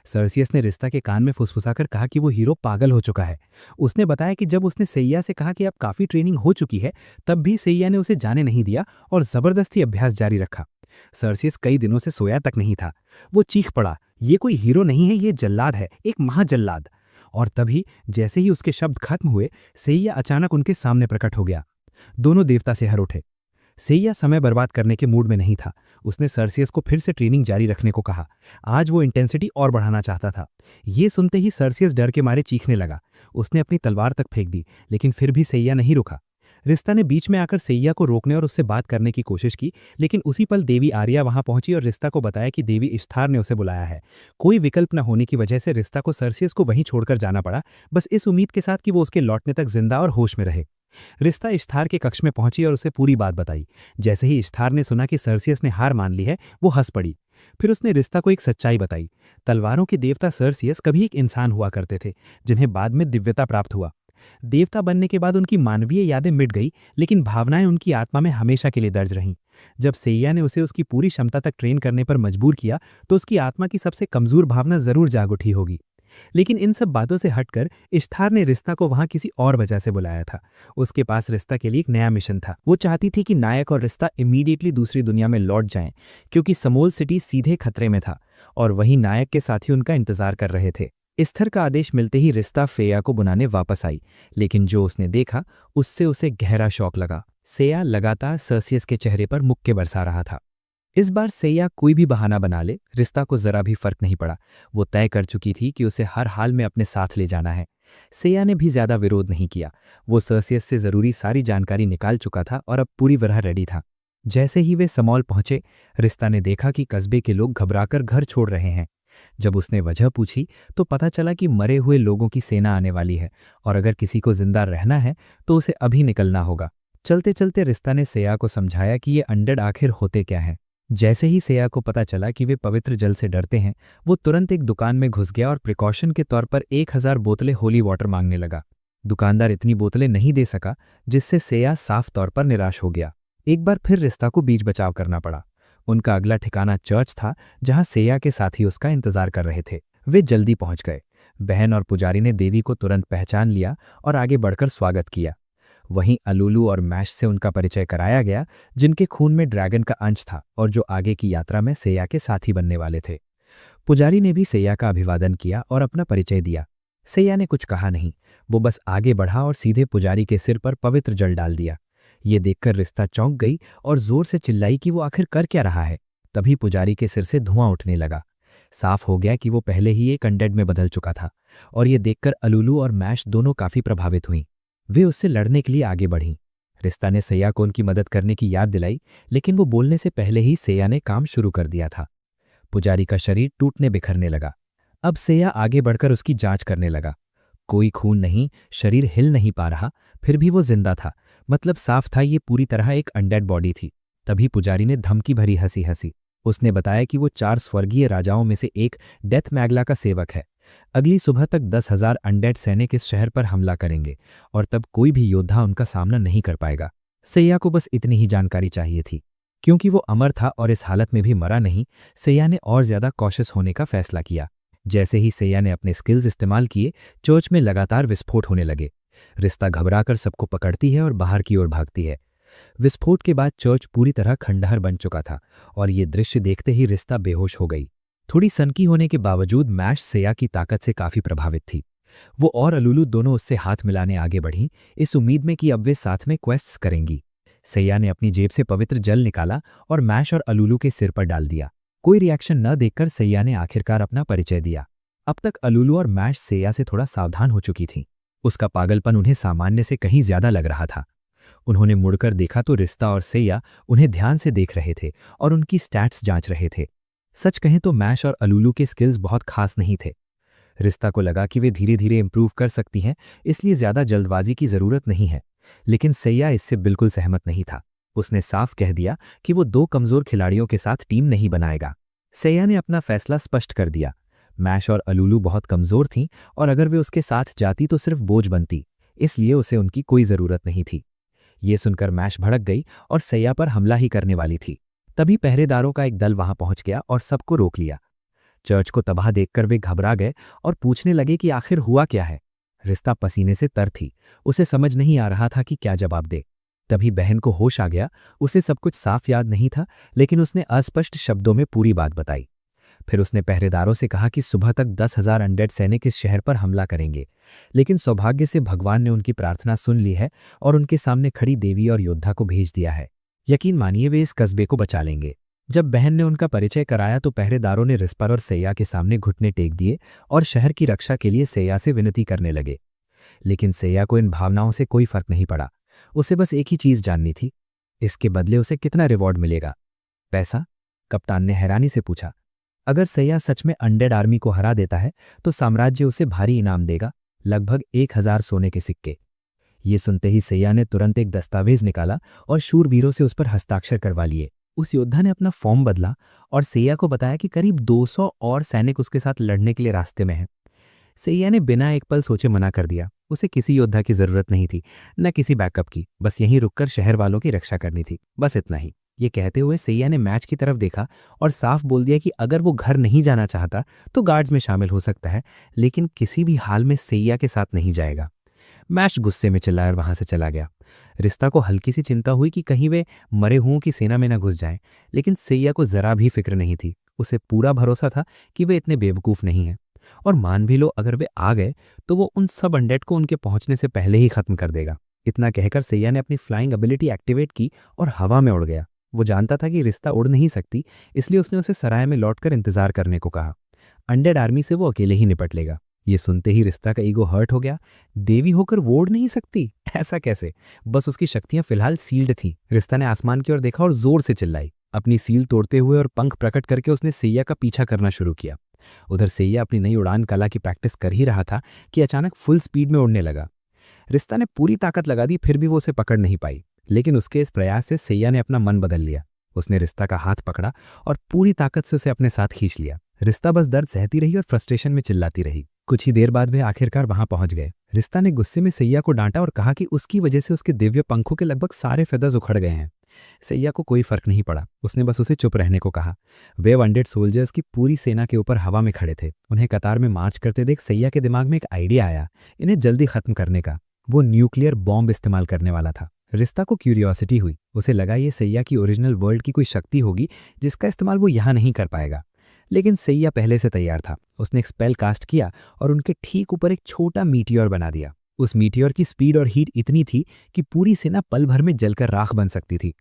Speaker 2: सर्सियस ने रिश्ता के कान में फुसफुसाकर कहा कि वो हीरो पागल हो चुका है। उसने बताया कि जब उसने सैया से कहा कि अब काफी ट्रेनिंग हो चुकी है, तब भी सैया ने उसे जाने नहीं दिया और जबरदस्ती अभ्यास जारी रखा। सर्सियस कई दिनों से सोया तक नहीं था। वो चीख पड़ा, ये कोई हीरो नहीं है, ये जल्लाद है, एक महाजल्लाद। और तभी जैसे ही उसके शब्द खत्म हुए, सैया अचानक उनके सामने प्रकट हो गया। दोनों देवता से हर उठे। सैया समय बर्बाद करने के मूड में नहीं था। उसने सर्सियस को फिर से ट्रेनिंग जारी रखने को कहा। आज वो इंटेंसिटी और बढ़ाना चाहता था। ये सुनते ही सर्सियस डर के मारे चीखने लगा। उसने अपनी तलवार तक फेंक दी, लेकिन फिर भी सैया नहीं रुका। रिश्ता ने बीच में आकर सैया को रोकने और उससे बात करने की कोशिश की, लेकिन उसी पल देवी आर्या वहां पहुंची और रिश्ता को बताया कि देवी इश्तार ने उसे बुलाया है। कोई विकल्प न होने की वजह से रिश्ता को सर्सियस को वहीं छोड़कर जाना पड़ा, बस इस उम्मीद के साथ कि वो उसके लौटने तक जिंदा और होश में रहे। रिश्ता इश्तार के कक्ष में पहुंची और उसे पूरी बात बताई। जैसे ही इश्तार ने सुना कि सर्सियस ने हार मान ली है, वो हंस पड़ी। फिर उसने रिश्ता को एक सच्चाई बताई। तलवारों के देवता सर्सियस कभी एक इंसान हुआ करते थे, जिन्हें बाद में दिव्यता प्राप्त हुआ। देवता बनने के बाद उनकी मानवीय यादें मिट गई, लेकिन भावनाएं उनकी आत्मा में हमेशा के लिए दर्ज रहीं। जब सैया ने उसे उसकी पूरी क्षमता तक ट्रेन करने पर मजबूर किया, तो उसकी आत्मा की सबसे कमजोर भावना जरूर जाग उठी होगी। लेकिन इन सब बातों से हटकर इश्तार ने रिश्ता को वहां किसी और वजह से बुलाया था। उसके पास रिश्ता के लिए एक नया मिशन था। वो चाहती थी कि नायक और रिश्ता इमीडिएटली दूसरी दुनिया में लौट जाएं, क्योंकि समोल सिटी सीधे खतरे में था और वहीं नायक के साथी उनका इंतजार कर रहे थे। इस्तर का आदेश मिलते ही रिश्ता फेया को बुलाने वापस आई, लेकिन जो उसने देखा उससे उसे गहरा शौक लगा। सेया लगातार सर्सियस के चेहरे पर मुक्के बरसा रहा था। इस बार सैया कोई भी बहाना बना ले, रिश्ता को जरा भी फर्क नहीं पड़ा। वो तय कर चुकी थी कि उसे हर हाल में अपने साथ ले जाना है। सैया ने भी ज्यादा विरोध नहीं किया। वो सर्सियस से जरूरी सारी जानकारी निकाल चुका था और अब पूरी तरह रेडी था। जैसे ही वे समौल पहुंचे, रिश्ता ने देखा कि कस्बे के लोग घबराकर घर छोड़ रहे हैं। जब उसने वजह पूछी तो पता चला कि मरे हुए लोगों की सेना आने वाली है और अगर किसी को जिंदा रहना है तो उसे अभी निकलना होगा। चलते चलते रिश्ता ने सैया को समझाया कि ये अंडर आखिर होते क्या हैं। जैसे ही सैया को पता चला कि वे पवित्र जल से डरते हैं, वो तुरंत एक दुकान में घुस गया और प्रिकॉशन के तौर पर 1000 बोतलें होली वाटर मांगने लगा। दुकानदार इतनी बोतलें नहीं दे सका, जिससे सैया साफ तौर पर निराश हो गया। एक बार फिर रिश्ता को बीच बचाव करना पड़ा। उनका अगला ठिकाना चर्च था, जहां सैया के साथी उसका इंतजार कर रहे थे। वे जल्दी पहुंच गए। बहन और पुजारी ने देवी को तुरंत पहचान लिया और आगे बढ़कर स्वागत किया। वहीं अलूलू और मैश से उनका परिचय कराया गया, जिनके खून में ड्रैगन का अंश था और जो आगे की यात्रा में सैया के साथी बनने वाले थे। पुजारी ने भी सैया का अभिवादन किया और अपना परिचय दिया। सैया ने कुछ कहा नहीं, वो बस आगे बढ़ा और सीधे पुजारी के सिर पर पवित्र जल डाल दिया। ये देखकर रिश्ता चौंक गई और जोर से चिल्लाई कि वो आखिर कर क्या रहा है। तभी पुजारी के सिर से धुआं उठने लगा। साफ हो गया कि वो पहले ही एक अनडेड में बदल चुका था और ये देखकर अलूलू और मैश दोनों काफी प्रभावित हुई। वे उससे लड़ने के लिए आगे बढ़ीं। रिश्ता ने सैया को उनकी मदद करने की याद दिलाई, लेकिन वो बोलने से पहले ही सैया ने काम शुरू कर दिया था।
Speaker 1: पुजारी का शरीर टूटने बिखरने लगा। अब सैया आगे बढ़कर उसकी जांच करने लगा। कोई खून नहीं, शरीर हिल नहीं पा रहा, फिर भी वो जिंदा था। मतलब साफ था ये पूरी तरह एक अनडेड बॉडी थी। तभी पुजारी ने धमकी भरी हंसी हंसी। उसने बताया कि वो 4 स्वर्गीय राजाओं में से एक डेथ मैगला का सेवक है। अगली सुबह तक 10,000 अनडेड सैनिक इस शहर पर हमला करेंगे और तब कोई भी योद्धा उनका सामना नहीं कर पाएगा। सैया को बस इतनी ही जानकारी चाहिए थी। क्योंकि वो अमर था और इस हालत में भी मरा नहीं, सैया ने और ज्यादा कॉशियस होने का फैसला किया। जैसे ही सैया ने अपने स्किल्स इस्तेमाल किए, चर्च में लगातार विस्फोट होने लगे। रिश्ता घबराकर सबको पकड़ती है और बाहर की ओर भागती है। विस्फोट के बाद चर्च पूरी तरह खंडहर बन चुका था और ये दृश्य देखते ही रिश्ता बेहोश हो गई। थोड़ी सनकी होने के बावजूद मैश सैया की ताकत से काफी प्रभावित थी। वो और अलुलू दोनों उससे हाथ मिलाने आगे बढ़ीं, इस उम्मीद में कि अब वे साथ में क्वेस्ट्स करेंगी। सैया ने अपनी जेब से पवित्र जल निकाला और मैश और अलुलू के सिर पर डाल दिया। कोई रिएक्शन न देखकर सैया ने आखिरकार अपना परिचय दिया। अब तक अलुलू और मैश सैया से थोड़ा सावधान हो चुकी थीं। उसका पागलपन उन्हें सामान्य से कहीं ज्यादा लग रहा था। उन्होंने मुड़कर देखा तो रिश्ता और सैया उन्हें ध्यान से देख रहे थे और उनकी स्टैट्स जांच रहे थे। सच कहें तो मैश और अलुलू के स्किल्स बहुत खास नहीं थे। रिश्ता को लगा कि वे धीरे धीरे इंप्रूव कर सकती हैं, इसलिए ज्यादा जल्दबाजी की जरूरत नहीं है। लेकिन सैया इससे बिल्कुल सहमत नहीं था। उसने साफ कह दिया कि वो 2 कमजोर खिलाड़ियों के साथ टीम नहीं बनाएगा। सैया ने अपना फैसला स्पष्ट कर दिया। मैश और अलुलू बहुत कमजोर थीं और अगर वे उसके साथ जाती तो सिर्फ बोझ बनती, इसलिए उसे उनकी कोई जरूरत नहीं थी। ये सुनकर मैश भड़क गई और सैया पर हमला ही करने वाली थी। तभी पहरेदारों का एक दल वहां पहुंच गया और सबको रोक लिया। चर्च को तबाह देखकर वे घबरा गए और पूछने लगे कि आखिर हुआ क्या है। रिश्ता पसीने से तर थी। उसे समझ नहीं आ रहा था कि क्या जवाब दे। तभी बहन को होश आ गया। उसे सब कुछ साफ याद नहीं था, लेकिन उसने अस्पष्ट शब्दों में पूरी बात बताई। फिर उसने पहरेदारों से कहा कि सुबह तक 10,000 अनडेड सैनिक इस शहर पर हमला करेंगे, लेकिन सौभाग्य से भगवान ने उनकी प्रार्थना सुन ली है और उनके सामने खड़ी देवी और योद्धा को भेज दिया है। यकीन मानिए वे इस कस्बे को बचा लेंगे। जब बहन ने उनका परिचय कराया तो पहरेदारों ने रिस्पर और सैया के सामने घुटने टेक दिए और शहर की रक्षा के लिए सैया से विनती करने लगे। लेकिन सैया को इन भावनाओं से कोई फर्क नहीं पड़ा। उसे बस एक ही चीज जाननी थी, इसके बदले उसे कितना रिवॉर्ड मिलेगा। पैसा? कप्तान ने हैरानी से पूछा। अगर सैया सच में अनडेड आर्मी को हरा देता है तो साम्राज्य उसे भारी इनाम देगा, लगभग 1,000 सोने के सिक्के। ये सुनते ही सैया ने तुरंत एक दस्तावेज निकाला और शूरवीरों से उस पर हस्ताक्षर करवा लिए। उस योद्धा ने अपना फॉर्म बदला और सैया को बताया कि करीब 200 और सैनिक उसके साथ लड़ने के लिए रास्ते में हैं। सैया ने बिना एक पल सोचे मना कर दिया। उसे किसी योद्धा की जरूरत नहीं थी, न किसी बैकअप की, बस यहीं रुककर शहर वालों की रक्षा करनी थी, बस इतना ही। ये कहते हुए सैया ने मैच की तरफ देखा और साफ बोल दिया कि अगर वो घर नहीं जाना चाहता तो गार्ड्स में शामिल हो सकता है, लेकिन किसी भी हाल में सैया के साथ नहीं जाएगा। मैच गुस्से में चिल्लाया और वहां से चला गया। रिश्ता को हल्की सी चिंता हुई कि कहीं वे मरे हुओं की सेना में न घुस जाएं, लेकिन सैया को जरा भी फिक्र नहीं थी। उसे पूरा भरोसा था कि वे इतने बेवकूफ नहीं हैं, और मान भी लो अगर वे आ गए तो वो उन सब अनडेड को उनके पहुंचने से पहले ही खत्म कर देगा। इतना कहकर सैया ने अपनी फ्लाइंग एबिलिटी एक्टिवेट की और हवा में उड़ गया। वो जानता था कि रिश्ता उड़ नहीं सकती, इसलिए उसने उसे सराय में लौटकर इंतजार करने को कहा। अनडेड आर्मी से वो अकेले ही निपट लेगा। ये सुनते ही रिश्ता का ईगो हर्ट हो गया। देवी होकर वो उड़ नहीं सकती, ऐसा कैसे? बस उसकी शक्तियां फिलहाल सील्ड थीं। रिश्ता ने आसमान की ओर देखा और जोर से चिल्लाई। अपनी सील तोड़ते हुए और पंख प्रकट करके उसने सैया का पीछा करना शुरू किया। उधर सैया अपनी नई उड़ान कला की प्रैक्टिस कर ही रहा था कि अचानक फुल स्पीड में उड़ने लगा। रिश्ता ने पूरी ताकत लगा दी, फिर भी वो उसे पकड़ नहीं पाई, लेकिन उसके इस प्रयास से सैया ने अपना मन बदल लिया। उसने रिश्ता का हाथ पकड़ा और पूरी ताकत से उसे अपने साथ खींच लिया। रिश्ता बस दर्द सहती रही और फ्रस्ट्रेशन में चिल्लाती रही। कुछ ही देर बाद वे आखिरकार वहां पहुंच गए। रिश्ता ने गुस्से में सैया को डांटा और कहा कि उसकी वजह से उसके दिव्य पंखों के लगभग सारे फेदर्स उखड़ गए हैं। सैया को कोई फर्क नहीं पड़ा। उसने बस उसे चुप रहने को कहा। वे वनडेड सोल्जर्स की पूरी सेना के ऊपर हवा में खड़े थे। उन्हें कतार में मार्च करते देख सैया के दिमाग में एक आइडिया आया, इन्हें जल्दी खत्म करने का। वो न्यूक्लियर बॉम्ब इस्तेमाल करने वाला था। रिश्ता को क्यूरियोसिटी हुई। उसे लगा ये सैया की ओरिजिनल वर्ल्ड की कोई शक्ति होगी जिसका इस्तेमाल वो यहाँ नहीं कर पाएगा। लेकिन सैया पहले से तैयार था। उसने एक स्पेल कास्ट किया और उनके ठीक ऊपर एक छोटा मीटियोर बना दिया। उस मीटियोर की स्पीड और हीट इतनी थी कि पूरी सेना पल भर में जलकर राख बन सकती थी।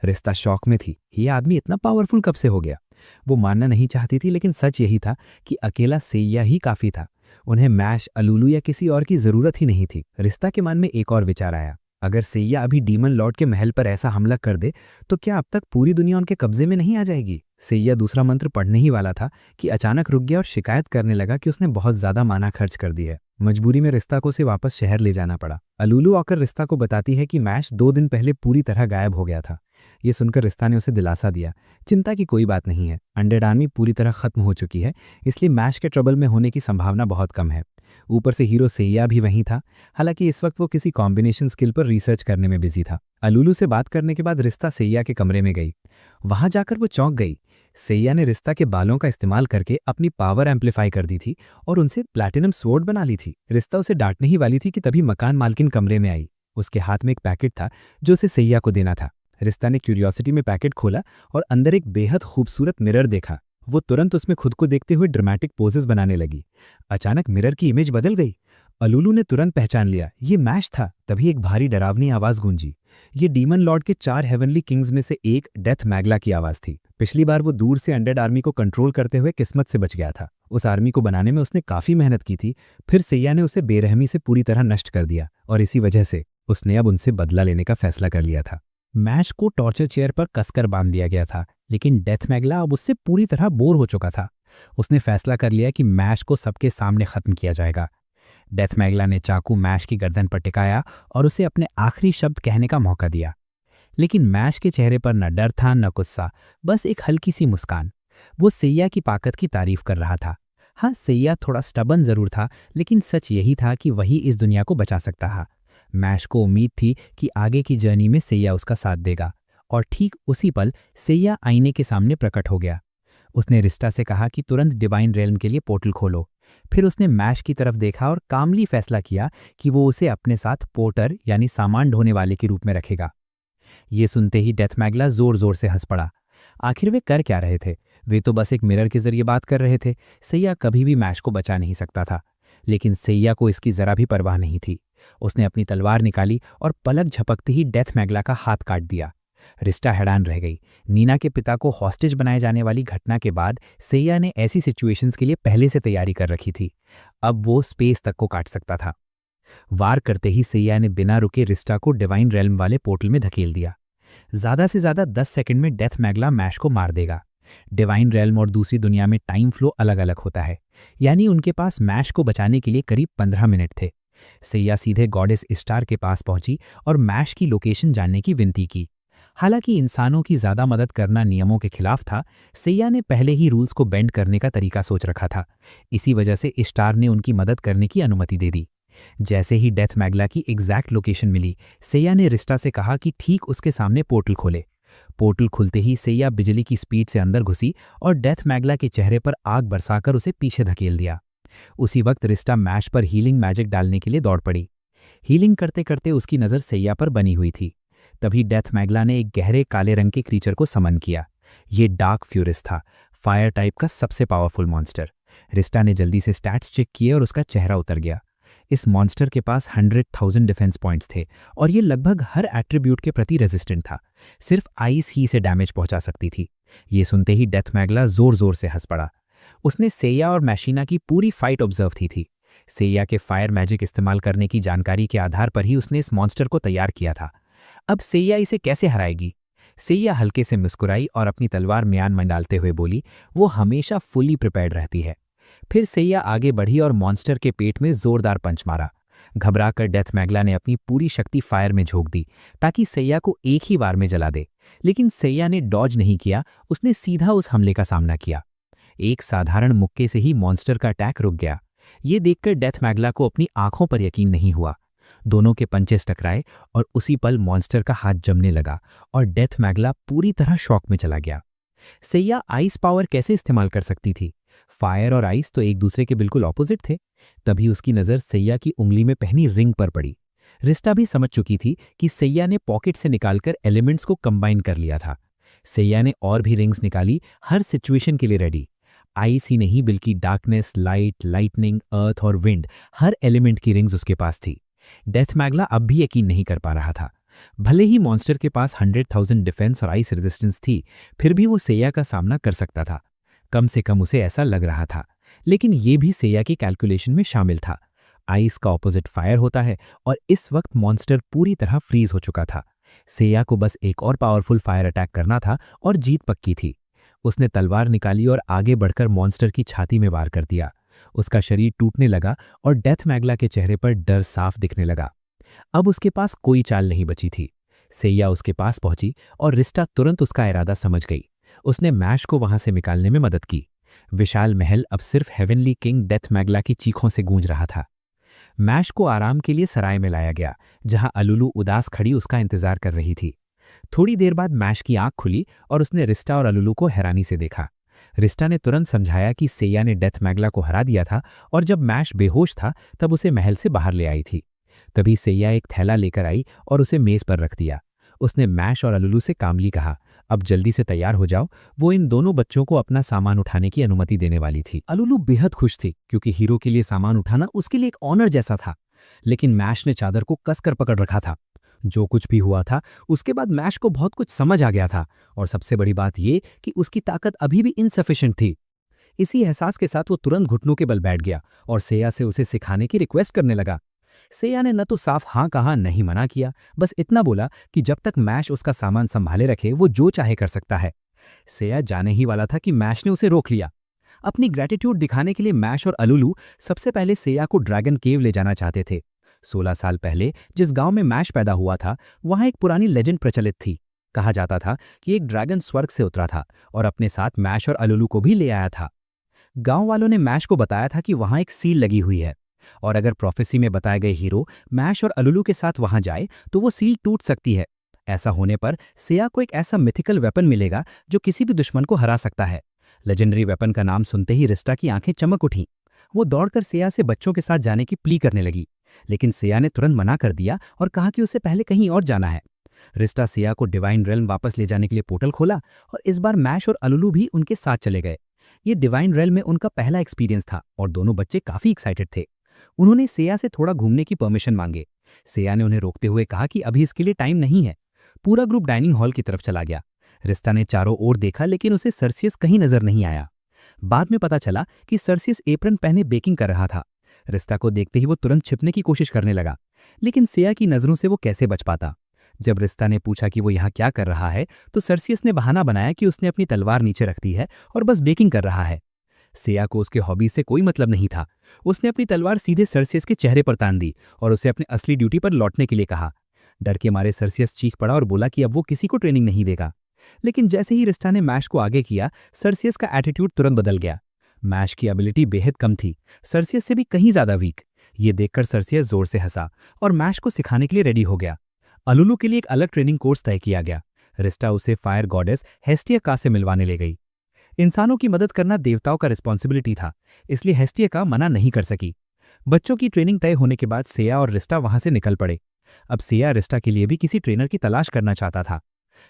Speaker 1: रिश्ता शॉक में थी। ये आदमी इतना पावरफुल कब से हो गया? वो मानना नहीं चाहती थी, लेकिन सच यही था कि अकेला सैया ही काफी था। उन्हें मैश, अलुलू या किसी और की जरूरत ही नहीं थी। रिश्ता के मन में एक और विचार आया। अगर सैया अभी डीमन लॉर्ड के महल पर ऐसा हमला कर दे तो क्या अब तक पूरी दुनिया उनके कब्जे में नहीं आ जाएगी? सैया दूसरा मंत्र पढ़ने ही वाला था कि अचानक रुक गया और शिकायत करने लगा कि उसने बहुत ज्यादा माना खर्च कर दी है। मजबूरी में रिश्ता को उसे वापस शहर ले जाना पड़ा। अलूलू आकर रिश्ता को बताती है कि मैश 2 दिन पहले पूरी तरह गायब हो गया था। ये सुनकर रिश्ता ने उसे दिलासा दिया, चिंता की कोई बात नहीं है, अनडेड आर्मी पूरी तरह खत्म हो चुकी है, इसलिए मैश के ट्रबल में होने की संभावना बहुत कम है। ऊपर से हीरो सैया भी वहीं था, हालांकि इस वक्त वो किसी कॉम्बिनेशन स्किल पर रिसर्च करने में बिजी था। अलूलू से बात करने के बाद रिश्ता सैया के कमरे में गई। वहां जाकर वो चौंक गई। सैया ने रिश्ता के बालों का इस्तेमाल करके अपनी पावर एम्पलीफाई कर दी थी और उनसे प्लैटिनम स्वॉर्ड बना ली थी। रिश्ता उसे डांटने ही वाली थी कि तभी मकान मालकिन कमरे में आई। उसके हाथ में एक पैकेट था जो उसे सैया को देना था। रिश्ता ने क्यूरियोसिटी में पैकेट खोला और अंदर एक बेहद खूबसूरत मिरर देखा। वो तुरंत उसमें खुद को देखते हुए ड्रामेटिक पोजेस बनाने लगी। अचानक मिरर की इमेज बदल गई। अलूलू ने तुरंत पहचान लिया, ये मैश था। तभी एक भारी डरावनी आवाज गूंजी। ये डीमन लॉर्ड के 4 हेवनली किंग्स में से एक डेथ मैगला की आवाज थी। पिछली बार वो दूर से अनडेड आर्मी को कंट्रोल करते हुए किस्मत से बच गया था। उस आर्मी को बनाने में उसने काफी मेहनत की थी, फिर सैया ने उसे बेरहमी से पूरी तरह नष्ट कर दिया और इसी वजह से उसने अब उनसे बदला लेने का फैसला कर लिया था। मैश को टॉर्चर चेयर पर कसकर बांध दिया गया था, लेकिन डेथ मैगला अब उससे पूरी तरह बोर हो चुका था। उसने फैसला कर लिया कि मैश को सबके सामने खत्म किया जाएगा। डेथ मैगला ने चाकू मैश की गर्दन पर टिकाया और उसे अपने आखिरी शब्द कहने का मौका दिया। लेकिन मैश के चेहरे पर न डर था न गुस्सा, बस एक हल्की सी मुस्कान। वो सैया की ताकत की तारीफ कर रहा था। हाँ, सैया थोड़ा स्टबन जरूर था, लेकिन सच यही था कि वही इस दुनिया को बचा सकता था। मैश को उम्मीद थी कि आगे की जर्नी में सैया उसका साथ देगा, और ठीक उसी पल सैया आईने के सामने प्रकट हो गया। उसने रिश्ता से कहा कि तुरंत डिवाइन रेल्म के लिए पोर्टल खोलो। फिर उसने मैश की तरफ देखा और कामली फैसला किया कि वो उसे अपने साथ पोर्टर यानी सामान ढोने वाले के रूप में रखेगा। ये सुनते ही डेथ मैगला जोर जोर से हंस पड़ा। आखिर वे कर क्या रहे थे? वे तो बस एक मिरर के जरिए बात कर रहे थे। सैया कभी भी मैश को बचा नहीं सकता था, लेकिन सैया को इसकी जरा भी परवाह नहीं थी। उसने अपनी तलवार निकाली और पलक झपकते ही डेथ मैगला का हाथ काट दिया। रिश्ता हैरान रह गई। नीना के पिता को हॉस्टेज बनाए जाने वाली घटना के बाद सैया ने ऐसी सिचुएशंस के लिए पहले से तैयारी कर रखी थी। अब वो स्पेस तक को काट सकता था। वार करते ही सैया ने बिना रुके रिश्ता को डिवाइन रेल्म वाले पोर्टल में धकेल दिया। ज्यादा से ज्यादा 10 सेकंड में डेथ मैगला मैश को मार देगा। डिवाइन रेल्म और दूसरी दुनिया में टाइम फ्लो अलग अलग होता है, यानी उनके पास मैश को बचाने के लिए करीब 15 मिनट थे। सैया सीधे गॉडेस इस्टार के पास पहुंची और मैश की लोकेशन जानने की विनती की। हालांकि इंसानों की ज्यादा मदद करना नियमों के खिलाफ था, सैया ने पहले ही रूल्स को बेंड करने का तरीका सोच रखा था। इसी वजह से इस्टार ने उनकी मदद करने की अनुमति दे दी। जैसे ही डेथ मैगला की एग्जैक्ट लोकेशन मिली, सैया ने रिश्ता से कहा कि ठीक उसके सामने पोर्टल खोले। पोर्टल खुलते ही सैया बिजली की स्पीड से अंदर घुसी और डेथ मैगला के चेहरे पर आग बरसाकर उसे पीछे धकेल दिया। उसी वक्त रिश्ता मैश पर हीलिंग मैजिक डालने के लिए दौड़ पड़ी। हीलिंग करते करते उसकी नज़र सैया पर बनी हुई थी। तभी डेथ मैगला ने एक गहरे काले रंग के क्रीचर को समन किया। ये डार्क फ्यूरिस था, फायर टाइप का सबसे पावरफुल मॉन्स्टर। रिश्ता ने जल्दी से स्टैट्स चेक किए और उसका चेहरा उतर गया। इस मॉन्स्टर के पास 100,000 डिफेंस पॉइंट्स थे और ये लगभग हर एट्रीब्यूट के प्रति रेजिस्टेंट था। सिर्फ आइस ही से डैमेज पहुंचा सकती थी। ये सुनते ही डेथ मैगला जोर जोर से हंस पड़ा। उसने सैया और मैशिना की पूरी फाइट ऑब्जर्व की थी। सैया के फायर मैजिक इस्तेमाल करने की जानकारी के आधार पर ही उसने इस मॉन्स्टर को तैयार किया था। अब सैया इसे कैसे हराएगी? सैया हल्के से मुस्कुराई और अपनी तलवार म्यान में डालते हुए बोली, वो हमेशा फुली प्रिपेयर्ड रहती है। फिर सैया आगे बढ़ी और मॉन्स्टर के पेट में जोरदार पंच मारा। घबराकर डेथ मैगला ने अपनी पूरी शक्ति फायर में झोंक दी ताकि सैया को एक ही बार में जला दे, लेकिन सैया ने डॉज नहीं किया। उसने सीधा उस हमले का सामना किया। एक साधारण मुक्के से ही मॉन्स्टर का अटैक रुक गया। ये देखकर डेथ मैगला को अपनी आंखों पर यकीन नहीं हुआ। दोनों के पंचेस टकराए और उसी पल मॉन्स्टर का हाथ जमने लगा और डेथ मैगला पूरी तरह शॉक में चला गया। सैया आइस पावर कैसे इस्तेमाल कर सकती थी? फायर और आइस तो एक दूसरे के बिल्कुल ऑपोजिट थे। तभी उसकी नज़र सैया की उंगली में पहनी रिंग पर पड़ी। रिश्ता भी समझ चुकी थी कि सैया ने पॉकेट से निकालकर एलिमेंट्स को कंबाइन कर लिया था। सैया ने और भी रिंग्स निकाली, हर सिचुएशन के लिए रेडी। आइस ही नहीं बल्कि डार्कनेस, लाइट, लाइटनिंग, अर्थ और विंड, हर एलिमेंट की रिंग्स उसके पास थी। डेथ मैगला अब भी यकीन नहीं कर पा रहा था। भले ही मॉन्स्टर के पास 100,000 डिफेंस और आइस रेजिस्टेंस थी, फिर भी वो सैया का सामना कर सकता था। कम से कम उसे ऐसा लग रहा था, लेकिन ये भी सैया की कैलकुलेशन में शामिल था। आइस का ऑपोजिट फायर होता है और इस वक्त मॉन्स्टर पूरी तरह फ्रीज हो चुका था। सेया को बस एक और पावरफुल फायर अटैक करना था और जीत पक्की थी। उसने तलवार निकाली और आगे बढ़कर मॉन्स्टर की छाती में वार कर दिया। उसका शरीर टूटने लगा और डेथ मैगला के चेहरे पर डर साफ दिखने लगा। अब उसके पास कोई चाल नहीं बची थी। सेया उसके पास पहुंची और रिस्टा तुरंत उसका इरादा समझ गई। उसने मैश को वहां से निकालने में मदद की। विशाल महल अब सिर्फ हेवनली किंग डेथ मैगला की चीखों से गूंज रहा था। मैश को आराम के लिए सराय में लाया गया, जहां अलुलू उदास खड़ी उसका इंतजार कर रही थी। थोड़ी देर बाद मैश की आंख खुली और उसने रिस्टा और अलुलू को हैरानी से देखा। रिस्टा ने तुरंत समझाया कि सेया ने डेथ मैगला को हरा दिया था और जब मैश बेहोश था तब उसे महल से बाहर ले आई थी। तभी सेया एक थैला लेकर आई और उसे मेज पर रख दिया। उसने मैश और अलुलू से कामली कहा, अब जल्दी से तैयार हो जाओ। वो इन दोनों बच्चों को अपना सामान उठाने की अनुमति देने वाली थी। अलुलू बेहद खुश थी क्योंकि हीरो के लिए सामान उठाना उसके लिए एक ऑनर जैसा था। लेकिन मैश ने चादर को कसकर पकड़ रखा था। जो कुछ भी हुआ था उसके बाद मैश को बहुत कुछ समझ आ गया था, और सबसे बड़ी बात यह कि उसकी ताकत अभी भी इनसफिशिएंट थी। इसी एहसास के साथ वो तुरंत घुटनों के बल बैठ गया और सेया से उसे सिखाने की रिक्वेस्ट करने लगा। सेया ने न तो साफ हाँ कहा न ही मना किया, बस इतना बोला कि जब तक मैश उसका सामान संभाले रखे वो जो चाहे कर सकता है। सेया जाने ही वाला था कि मैश ने उसे रोक लिया। अपनी ग्रेटिट्यूड दिखाने के लिए मैश और अलुलू सबसे पहले सेया को ड्रैगन केव ले जाना चाहते थे। 16 साल पहले जिस गांव में मैश पैदा हुआ था वहां एक पुरानी लेजेंड प्रचलित थी। कहा जाता था कि एक ड्रैगन स्वर्ग से उतरा था और अपने साथ मैश और अलुलू को भी ले आया था। गांव वालों ने मैश को बताया था कि वहां एक सील लगी हुई है और अगर प्रोफेसी में बताए गए हीरो मैश और अलुलू के साथ वहां जाए तो वो सील टूट सकती है। ऐसा होने पर सेया को एक ऐसा मिथिकल वेपन मिलेगा जो किसी भी दुश्मन को हरा सकता है। लेजेंडरी वेपन का नाम सुनते ही रिस्टा की आंखें चमक उठीं। वो दौड़कर सेया से बच्चों के साथ जाने की प्ली करने लगी, लेकिन सेया ने तुरंत मना कर दिया और कहा कि उसे पहले कहीं और जाना है। रिस्टा सेया को डिवाइन रेल्म वापस ले जाने के लिए पोर्टल खोला और इस बार मैश और अलुलू भी उनके साथ चले गए। ये डिवाइन रेल्म में उनका पहला एक्सपीरियंस था और दोनों बच्चे काफी एक्साइटेड थे। उन्होंने सेया से थोड़ा घूमने की परमिशन मांगे। सेया ने उन्हें रोकते हुए कहा कि अभी इसके लिए टाइम नहीं है। पूरा ग्रुप डाइनिंग हॉल की तरफ चला गया। रिस्टा ने चारों ओर देखा लेकिन उसे सर्सियस कहीं नजर नहीं आया। बाद में पता चला कि सर्सियस एप्रन पहने बेकिंग कर रहा था। रिस्टा को देखते ही वो तुरंत छिपने की कोशिश करने लगा, लेकिन सेया की नजरों से वो कैसे बच पाता। जब रिस्टा ने पूछा कि वो यहाँ क्या कर रहा है तो सर्सियस ने बहाना बनाया कि उसने अपनी तलवार नीचे रख दी है और बस बेकिंग कर रहा है। सेया को उसके हॉबीज से कोई मतलब नहीं था। उसने अपनी तलवार सीधे सर्सियस के चेहरे पर तान दी और उसे अपनी असली ड्यूटी पर लौटने के लिए कहा। डर के मारे सर्सियस चीख पड़ा और बोला कि अब वो किसी को ट्रेनिंग नहीं देगा। लेकिन जैसे ही रिस्टा ने मैश को आगे किया, सर्सियस का एटीट्यूड तुरंत बदल गया। मैश की एबिलिटी बेहद कम थी, सर्सियस से भी कहीं ज्यादा वीक। ये देखकर सर्सियस जोर से हंसा और मैश को सिखाने के लिए रेडी हो गया। अलुलू के लिए एक अलग ट्रेनिंग कोर्स तय किया गया। रिस्टा उसे फायर गॉडेस हेस्टिया से मिलवाने ले गई। इंसानों की मदद करना देवताओं का रिस्पॉन्सिबिलिटी था, इसलिए हेस्टिया मना नहीं कर सकी। बच्चों की ट्रेनिंग तय होने के बाद सेया और रिस्टा वहां से निकल पड़े। अब सेया रिस्टा के लिए भी किसी ट्रेनर की तलाश करना चाहता था।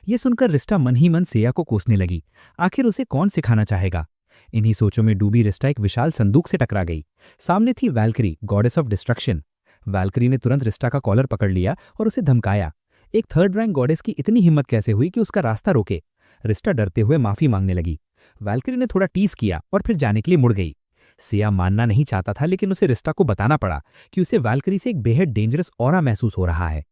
Speaker 1: ये सुनकर रिस्टा मन ही मन सेया को कोसने लगी। आखिर उसे कौन सिखाना चाहेगा। इन्हीं सोचों में डूबी रिस्टा एक विशाल संदूक से टकरा गई। सामने थी Valkyrie, goddess of destruction. Valkyrie ने तुरंत रिस्टा का कॉलर पकड़ लिया और उसे धमकाया। एक थर्ड रैंक गॉडेस की इतनी हिम्मत कैसे हुई कि उसका रास्ता रोके। रिस्टा डरते हुए माफी मांगने लगी। वैल्करी ने थोड़ा टीज किया और फिर जाने के लिए मुड़ गई। सेया मानना नहीं चाहता था, लेकिन उसे रिस्टा को बताना पड़ा कि उसे वैल्करी से एक बेहद डेंजरस ऑरा महसूस हो रहा है।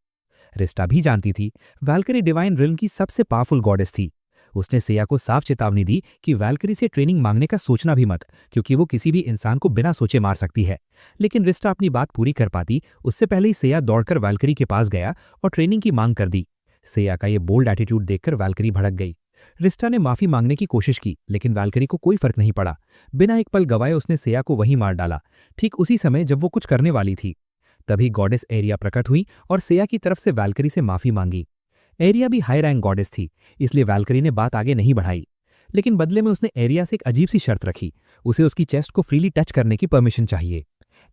Speaker 1: रिस्टा भी जानती थी वैल्करी डिवाइन रिल्म की सबसे पावरफुल गॉडेस थी। उसने सेया को साफ चेतावनी दी कि वैल्करी से ट्रेनिंग मांगने का सोचना भी मत, क्योंकि वो किसी भी इंसान को बिना सोचे मार सकती है। लेकिन रिस्टा अपनी बात पूरी कर पाती उससे पहले ही सेया दौड़कर वैल्करी के पास गया और ट्रेनिंग की मांग कर दी। सेया का ये बोल्ड एटीट्यूड देखकर वैल्करी भड़क गई। रिस्टा ने माफी मांगने की कोशिश की, लेकिन वैल्करी को कोई फर्क नहीं पड़ा। बिना एक पल गवाए उसने सेया को वहीं मार डाला, ठीक उसी समय जब वो कुछ करने वाली थी। तभी गॉडेस एरिया प्रकट हुई और सेया की तरफ से वैल्करी से माफी मांगी। एरिया भी हाई रैंक गॉडेस थी, इसलिए वैल्करी ने बात आगे नहीं बढ़ाई। लेकिन बदले में उसने एरिया से एक अजीब सी शर्त रखी। उसे उसकी चेस्ट को फ्रीली टच करने की परमिशन चाहिए।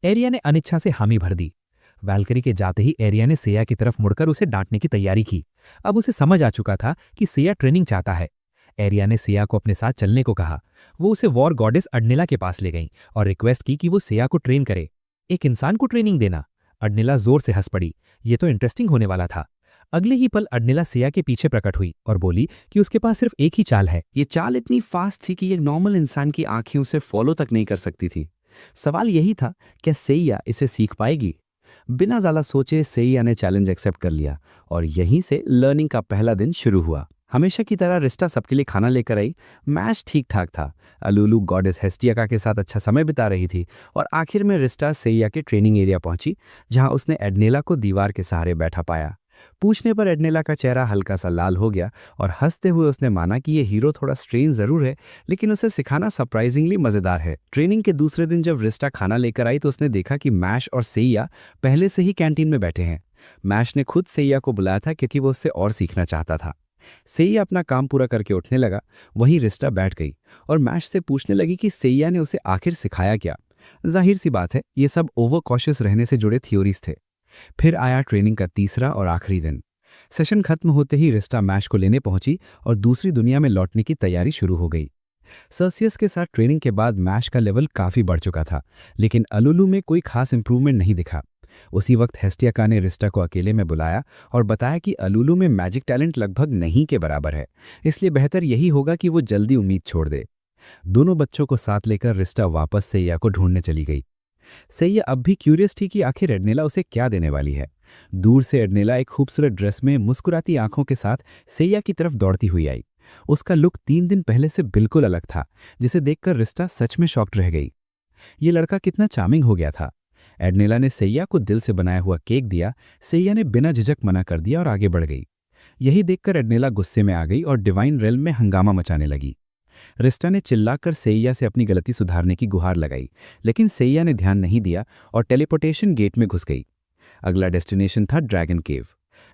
Speaker 1: एरिया ने अनिच्छा से हामी भर दी। वैल्करी के जाते ही एरिया ने सेया की तरफ मुड़कर उसे डांटने की तैयारी की। अब उसे समझ आ चुका था कि सेया ट्रेनिंग चाहता है। एरिया ने सेया को अपने साथ चलने को कहा। वो उसे वॉर गॉडेस अडनिला के पास ले गई और रिक्वेस्ट की कि वो सेया को ट्रेन करे। एक इंसान को ट्रेनिंग देना? अडनिला जोर से हंस पड़ी। ये तो इंटरेस्टिंग होने वाला था। अगले ही पल अडनिला सेया के पीछे प्रकट हुई और बोली कि उसके पास सिर्फ एक ही चाल है।
Speaker 3: ये चाल इतनी फास्ट थी कि ये नॉर्मल इंसान की आंखें उसे फॉलो तक नहीं कर सकती थी। सवाल यही था, क्या सेइया इसे सीख पाएगी? बिना ज़्यादा सोचे सेइया ने चैलेंज एक्सेप्ट कर लिया और यहीं से लर्निंग का पहला दिन शुरू हुआ। हमेशा की तरह रिस्टा सबके लिए खाना लेकर आई। मैच ठीक ठाक था। अलूलू गॉडेस हेस्टियाका के साथ अच्छा समय बिता रही थी और आखिर में रिस्टा सेइया के ट्रेनिंग एरिया पहुंची, जहां उसने एडनेला को दीवार के सहारे बैठा पाया। पूछने पर एडनेला का चेहरा हल्का सा लाल हो गया और हंसते हुए उसने माना कि ये हीरो थोड़ा स्ट्रेन जरूर है, लेकिन उसे सिखाना सरप्राइजिंगली मजेदार है। ट्रेनिंग के दूसरे दिन जब रिस्टा खाना लेकर आई तो उसने देखा कि मैश और सेइया पहले से ही कैंटीन में बैठे हैं। मैश ने खुद सेइया को बुलाया था क्योंकि वो उससे और सीखना चाहता था। सेइया अपना काम पूरा करके उठने लगा, वहीं रिस्टा बैठ गई और मैश से पूछने लगी कि सेइया ने उसे आखिर सिखाया क्या। जाहिर सी बात है, ये सब ओवर कॉशियस रहने से जुड़े थ्योरीज थे। फिर आया ट्रेनिंग का तीसरा और आखिरी दिन। सेशन खत्म होते ही रिस्टा मैश को लेने पहुंची और दूसरी दुनिया में लौटने की तैयारी शुरू हो गई। सर्सियस के साथ ट्रेनिंग के बाद मैश का लेवल काफी बढ़ चुका था, लेकिन अलुलू में कोई खास इंप्रूवमेंट नहीं दिखा। उसी वक्त हेस्टियाका ने रिस्टा को अकेले में बुलाया और बताया कि अलुलू में मैजिक टैलेंट लगभग नहीं के बराबर है, इसलिए बेहतर यही होगा कि वो जल्दी उम्मीद छोड़ दे। दोनों बच्चों को साथ लेकर रिस्टा वापस सेइया को ढूंढने चली गई। सेइया अब भी क्यूरियस थी कि आखिर एडनेला उसे क्या देने वाली है। दूर से एडनेला एक खूबसूरत ड्रेस में मुस्कुराती आंखों के साथ सेइया की तरफ दौड़ती हुई आई। उसका लुक 3 दिन पहले से बिल्कुल अलग था, जिसे देखकर रिस्टा सच में शॉक्ड रह गई। ये लड़का कितना चार्मिंग हो गया था। एडनेला ने सेइया को दिल से बनाया हुआ केक दिया। सेइया ने बिना झिझक मना कर दिया और आगे बढ़ गई। यही देखकर एडनेला गुस्से में आ गई और डिवाइन रेल्म में हंगामा मचाने लगी। रिस्टा ने चिल्लाकर सेइया से अपनी गलती सुधारने की गुहार लगाई, लेकिन सेइया ने ध्यान नहीं दिया और टेलीपोर्टेशन गेट में घुस गई। अगला डेस्टिनेशन था ड्रैगन केव।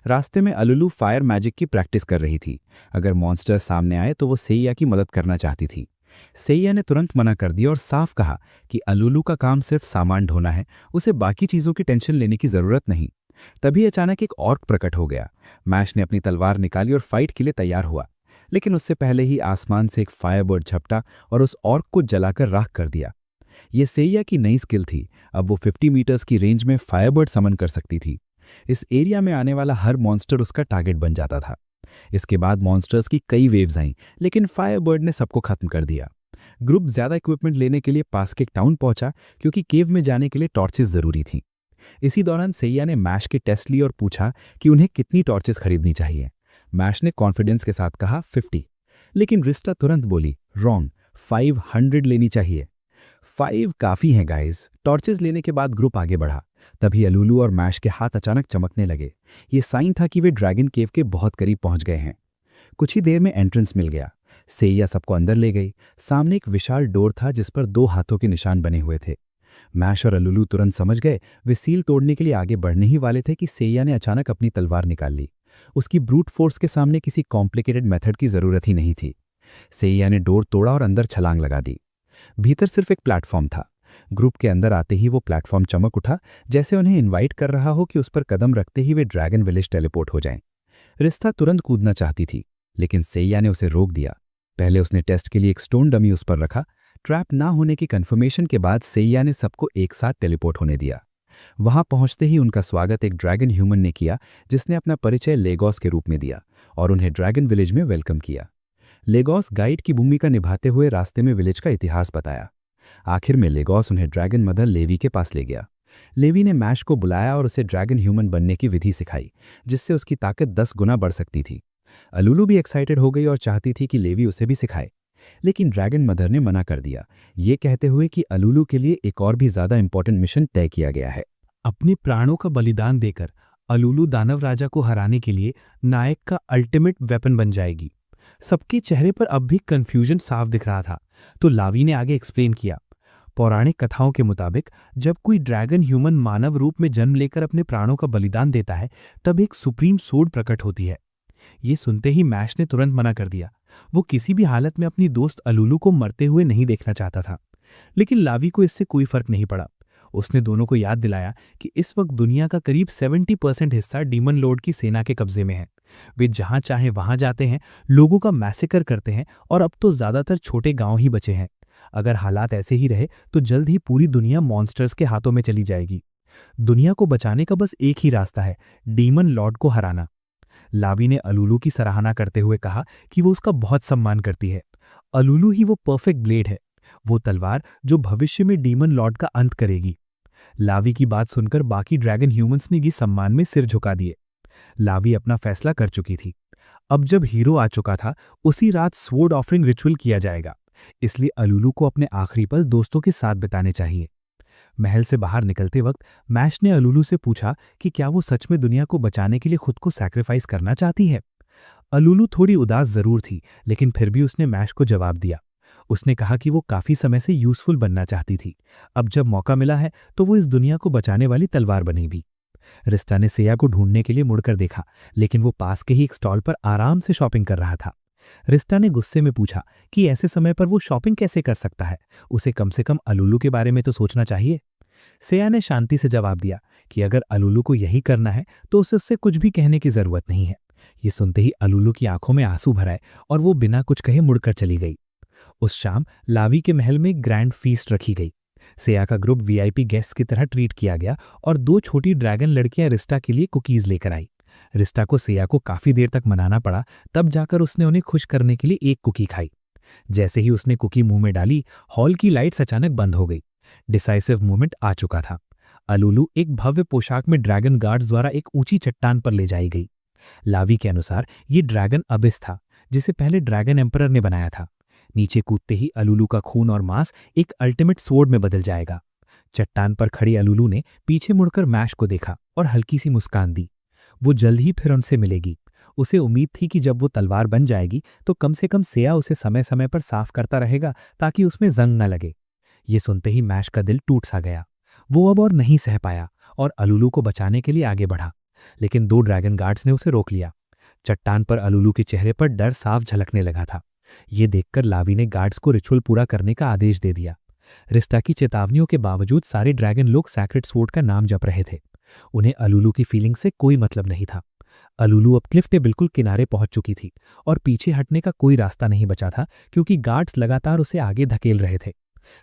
Speaker 3: रास्ते में अलुलू फायर मैजिक की प्रैक्टिस कर रही थी। अगर मॉन्स्टर सामने आए तो वो सेइया की मदद करना चाहती थी। सेइया ने तुरंत मना कर दिया और साफ कहा कि अलुलू का काम सिर्फ सामान ढोना है, उसे बाकी चीजों की टेंशन लेने की जरूरत नहीं। तभी अचानक एक ऑर्क प्रकट हो गया। मैश ने अपनी तलवार निकाली और फाइट के लिए तैयार हुआ, लेकिन उससे पहले ही आसमान से एक फायरबर्ड झपटा और उस ऑर्क को जलाकर राख कर दिया। ये सेइया की नई स्किल थी। अब वो 50 मीटर्स की रेंज में फायरबर्ड समन कर सकती थी। इस एरिया में आने वाला हर मॉन्स्टर उसका टारगेट बन जाता था। इसके बाद मॉन्स्टर्स की कई वेव्स आईं, लेकिन फायरबर्ड ने सबको खत्म कर दिया। ग्रुप ज्यादा इक्विपमेंट लेने के लिए पास के एक टाउन पहुंचा, क्योंकि केव में जाने के लिए टॉर्चेस जरूरी थी। इसी दौरान सेइया ने मैश के टेस्ट लिए और पूछा कि उन्हें कितनी टॉर्चेस खरीदनी चाहिए। मैश ने कॉन्फिडेंस के साथ कहा 50, लेकिन रिस्टा तुरंत बोली रॉन्ग, 500 लेनी चाहिए। 5 काफी हैं गाइस। टॉर्चेस लेने के बाद ग्रुप आगे बढ़ा। तभी अलुलू और मैश के हाथ अचानक चमकने लगे। ये साइन था कि वे ड्रैगन केव के बहुत करीब पहुंच गए हैं। कुछ ही देर में एंट्रेंस मिल गया। सेइया सबको अंदर ले गई। सामने एक विशाल डोर था जिस पर 2 हाथों के निशान बने हुए थे। मैश और अलुलू तुरंत समझ गए। वे सील तोड़ने के लिए आगे बढ़ने ही वाले थे कि सेइया ने अचानक अपनी तलवार निकाल ली। उसकी ब्रूट फोर्स के सामने किसी कॉम्प्लिकेटेड मेथड की जरूरत ही नहीं थी। सेइया ने डोर तोड़ा और अंदर छलांग लगा दी। भीतर सिर्फ एक प्लेटफॉर्म था। ग्रुप के अंदर आते ही वो प्लेटफॉर्म चमक उठा, जैसे उन्हें इनवाइट कर रहा हो कि उस पर कदम रखते ही वे ड्रैगन विलेज टेलीपोर्ट हो जाएं। रिस्ता तुरंत कूदना चाहती थी, लेकिन सेइया ने उसे रोक दिया। पहले उसने टेस्ट के लिए एक स्टोन डमी उस पर रखा। ट्रैप ना होने की कंफर्मेशन के बाद सेइया ने सबको एक साथ टेलीपोर्ट होने दिया। वहां पहुंचते ही उनका स्वागत एक ड्रैगन ह्यूमन ने किया, जिसने अपना परिचय लेगोस के रूप में दिया और उन्हें ड्रैगन विलेज में वेलकम किया। लेगोस गाइड की भूमिका निभाते हुए रास्ते में विलेज का इतिहास बताया। आखिर में लेगोस उन्हें ड्रैगन मदर लेवी के पास ले गया। लेवी ने मैश को बुलाया और उसे ड्रैगन ह्यूमन बनने की विधि सिखाई, जिससे उसकी ताकत 10 गुना बढ़ सकती थी। अलुलू भी एक्साइटेड हो गई और चाहती थी कि लेवी उसे भी सिखाए, लेकिन ड्रैगन मदर ने मना कर दिया, ये कहते हुए कि अलुलू के लिए एक और भी ज्यादा इंपॉर्टेंट मिशन तय किया गया है।
Speaker 1: अपने प्राणों का बलिदान देकर अलुलू दानव राजा को हराने के लिए नायक का अल्टीमेट वेपन बन जाएगी। सबके चेहरे पर अब भी कंफ्यूजन साफ दिख रहा था, तो लावी ने आगे एक्सप्लेन किया। पौराणिक कथाओं के मुताबिक जब कोई ड्रैगन ह्यूमन मानव रूप में जन्म लेकर अपने प्राणों का बलिदान देता है, तब एक सुप्रीम सोर्ड प्रकट होती है। ये सुनते ही मैश ने तुरंत मना कर दिया। वो किसी भी हालत में अपनी दोस्त अलुलू को मरते हुए नहीं देखना चाहता था, लेकिन लावी को इससे कोई फर्क नहीं पड़ा। उसने दोनों को याद दिलाया कि इस वक्त दुनिया का करीब 70% हिस्सा डीमन लॉर्ड की सेना के कब्जे में है। वे जहां चाहे वहां जाते हैं, लोगों का मैसेकर करते हैं और अब तो ज्यादातर छोटे गांव ही बचे हैं। अगर हालात ऐसे ही रहे तो जल्द ही पूरी दुनिया मॉन्स्टर्स के हाथों में चली जाएगी। दुनिया को बचाने का बस एक ही रास्ता है, डीमन लॉर्ड को हराना। लावी ने अलुलू की सराहना करते हुए कहा कि वो उसका बहुत सम्मान करती है। अलुलू ही वो परफेक्ट ब्लेड है। वो तलवार जो भविष्य में डीमन लॉर्ड का अंत करेगी। लावी की बात सुनकर बाकी ड्रैगन ह्यूमंस ने भी सम्मान में सिर झुका दिए। लावी अपना फैसला कर चुकी थी। अब जब हीरो आ चुका था, उसी रात स्वॉर्ड ऑफरिंग रिचुअल किया जाएगा, इसलिए अलुलू को अपने आखिरी पल दोस्तों के साथ बिताने चाहिए। महल से बाहर निकलते वक्त मैश ने अलुलू से पूछा कि क्या वो सच में दुनिया को बचाने के लिए खुद को सैक्रिफाइस करना चाहती है। अलुलू थोड़ी उदास जरूर थी, लेकिन फिर भी उसने मैश को जवाब दिया। उसने कहा कि वो काफी समय से यूजफुल बनना चाहती थी। अब जब मौका मिला है तो वो इस दुनिया को बचाने वाली तलवार बनी भी। रिस्टा ने सेया को ढूंढने के लिए मुड़कर देखा, लेकिन वो पास के ही एक स्टॉल पर आराम से शॉपिंग कर रहा था। रिस्टा ने गुस्से में पूछा कि ऐसे समय पर वो शॉपिंग कैसे कर सकता है, उसे कम से कम अलुलू के बारे में तो सोचना चाहिए। सेया ने शांति से जवाब दिया कि अगर अलुलू को यही करना है तो उसे उससे कुछ भी कहने की जरूरत नहीं है। ये सुनते ही अलुलू की आंखों में आंसू भर आए और वो बिना कुछ कहे मुड़कर चली गई। उस शाम लावी के महल में ग्रैंड फीस्ट रखी गई। सेया का ग्रुप वीआईपी गेस्ट की तरह ट्रीट किया गया और 2 छोटी ड्रैगन लड़कियां रिस्टा के लिए कुकीज लेकर आई। रिस्टा को सेया को काफी देर तक मनाना पड़ा, तब जाकर उसने उन्हें खुश करने के लिए एक कुकी खाई। जैसे ही उसने कुकी मुंह में डाली, हॉल की लाइट्स अचानक बंद हो गई। डिसाइसिव मोमेंट आ चुका था। अलुलू एक भव्य पोशाक में ड्रैगन गार्ड्स द्वारा एक ऊंची चट्टान पर ले जाई गई। लावी के अनुसार ये ड्रैगन अबिस था, जिसे पहले ड्रैगन एम्परर ने बनाया था। नीचे कूदते ही अलुलू का खून और मांस एक अल्टीमेट स्वॉर्ड में बदल जाएगा। चट्टान पर खड़ी अलुलू ने पीछे मुड़कर मैश को देखा और हल्की सी मुस्कान दी। वो जल्द ही फिर उनसे मिलेगी। उसे उम्मीद थी कि जब वो तलवार बन जाएगी तो कम से कम सेया उसे समय समय पर साफ करता रहेगा ताकि उसमें जंग न लगे। ये सुनते ही मैश का दिल टूट सा गया। वो अब और नहीं सह पाया और अलुलू को बचाने के लिए आगे बढ़ा, लेकिन 2 ड्रैगन गार्ड्स ने उसे रोक लिया। चट्टान पर अलुलू के चेहरे पर डर साफ झलकने लगा था। ये देखकर लावी ने गार्ड्स को रिचुअल पूरा करने का आदेश दे दिया। रिस्टा की चेतावनियों के बावजूद सारे ड्रैगन लोग सैक्रेड स्वॉर्ड का नाम जप रहे थे। उन्हें अलुलू की फीलिंग से कोई मतलब नहीं था। अलुलू अब क्लिफ के बिल्कुल किनारे पहुंच चुकी थी और पीछे हटने का कोई रास्ता नहीं बचा था, क्योंकि गार्ड्स लगातार उसे आगे धकेल रहे थे।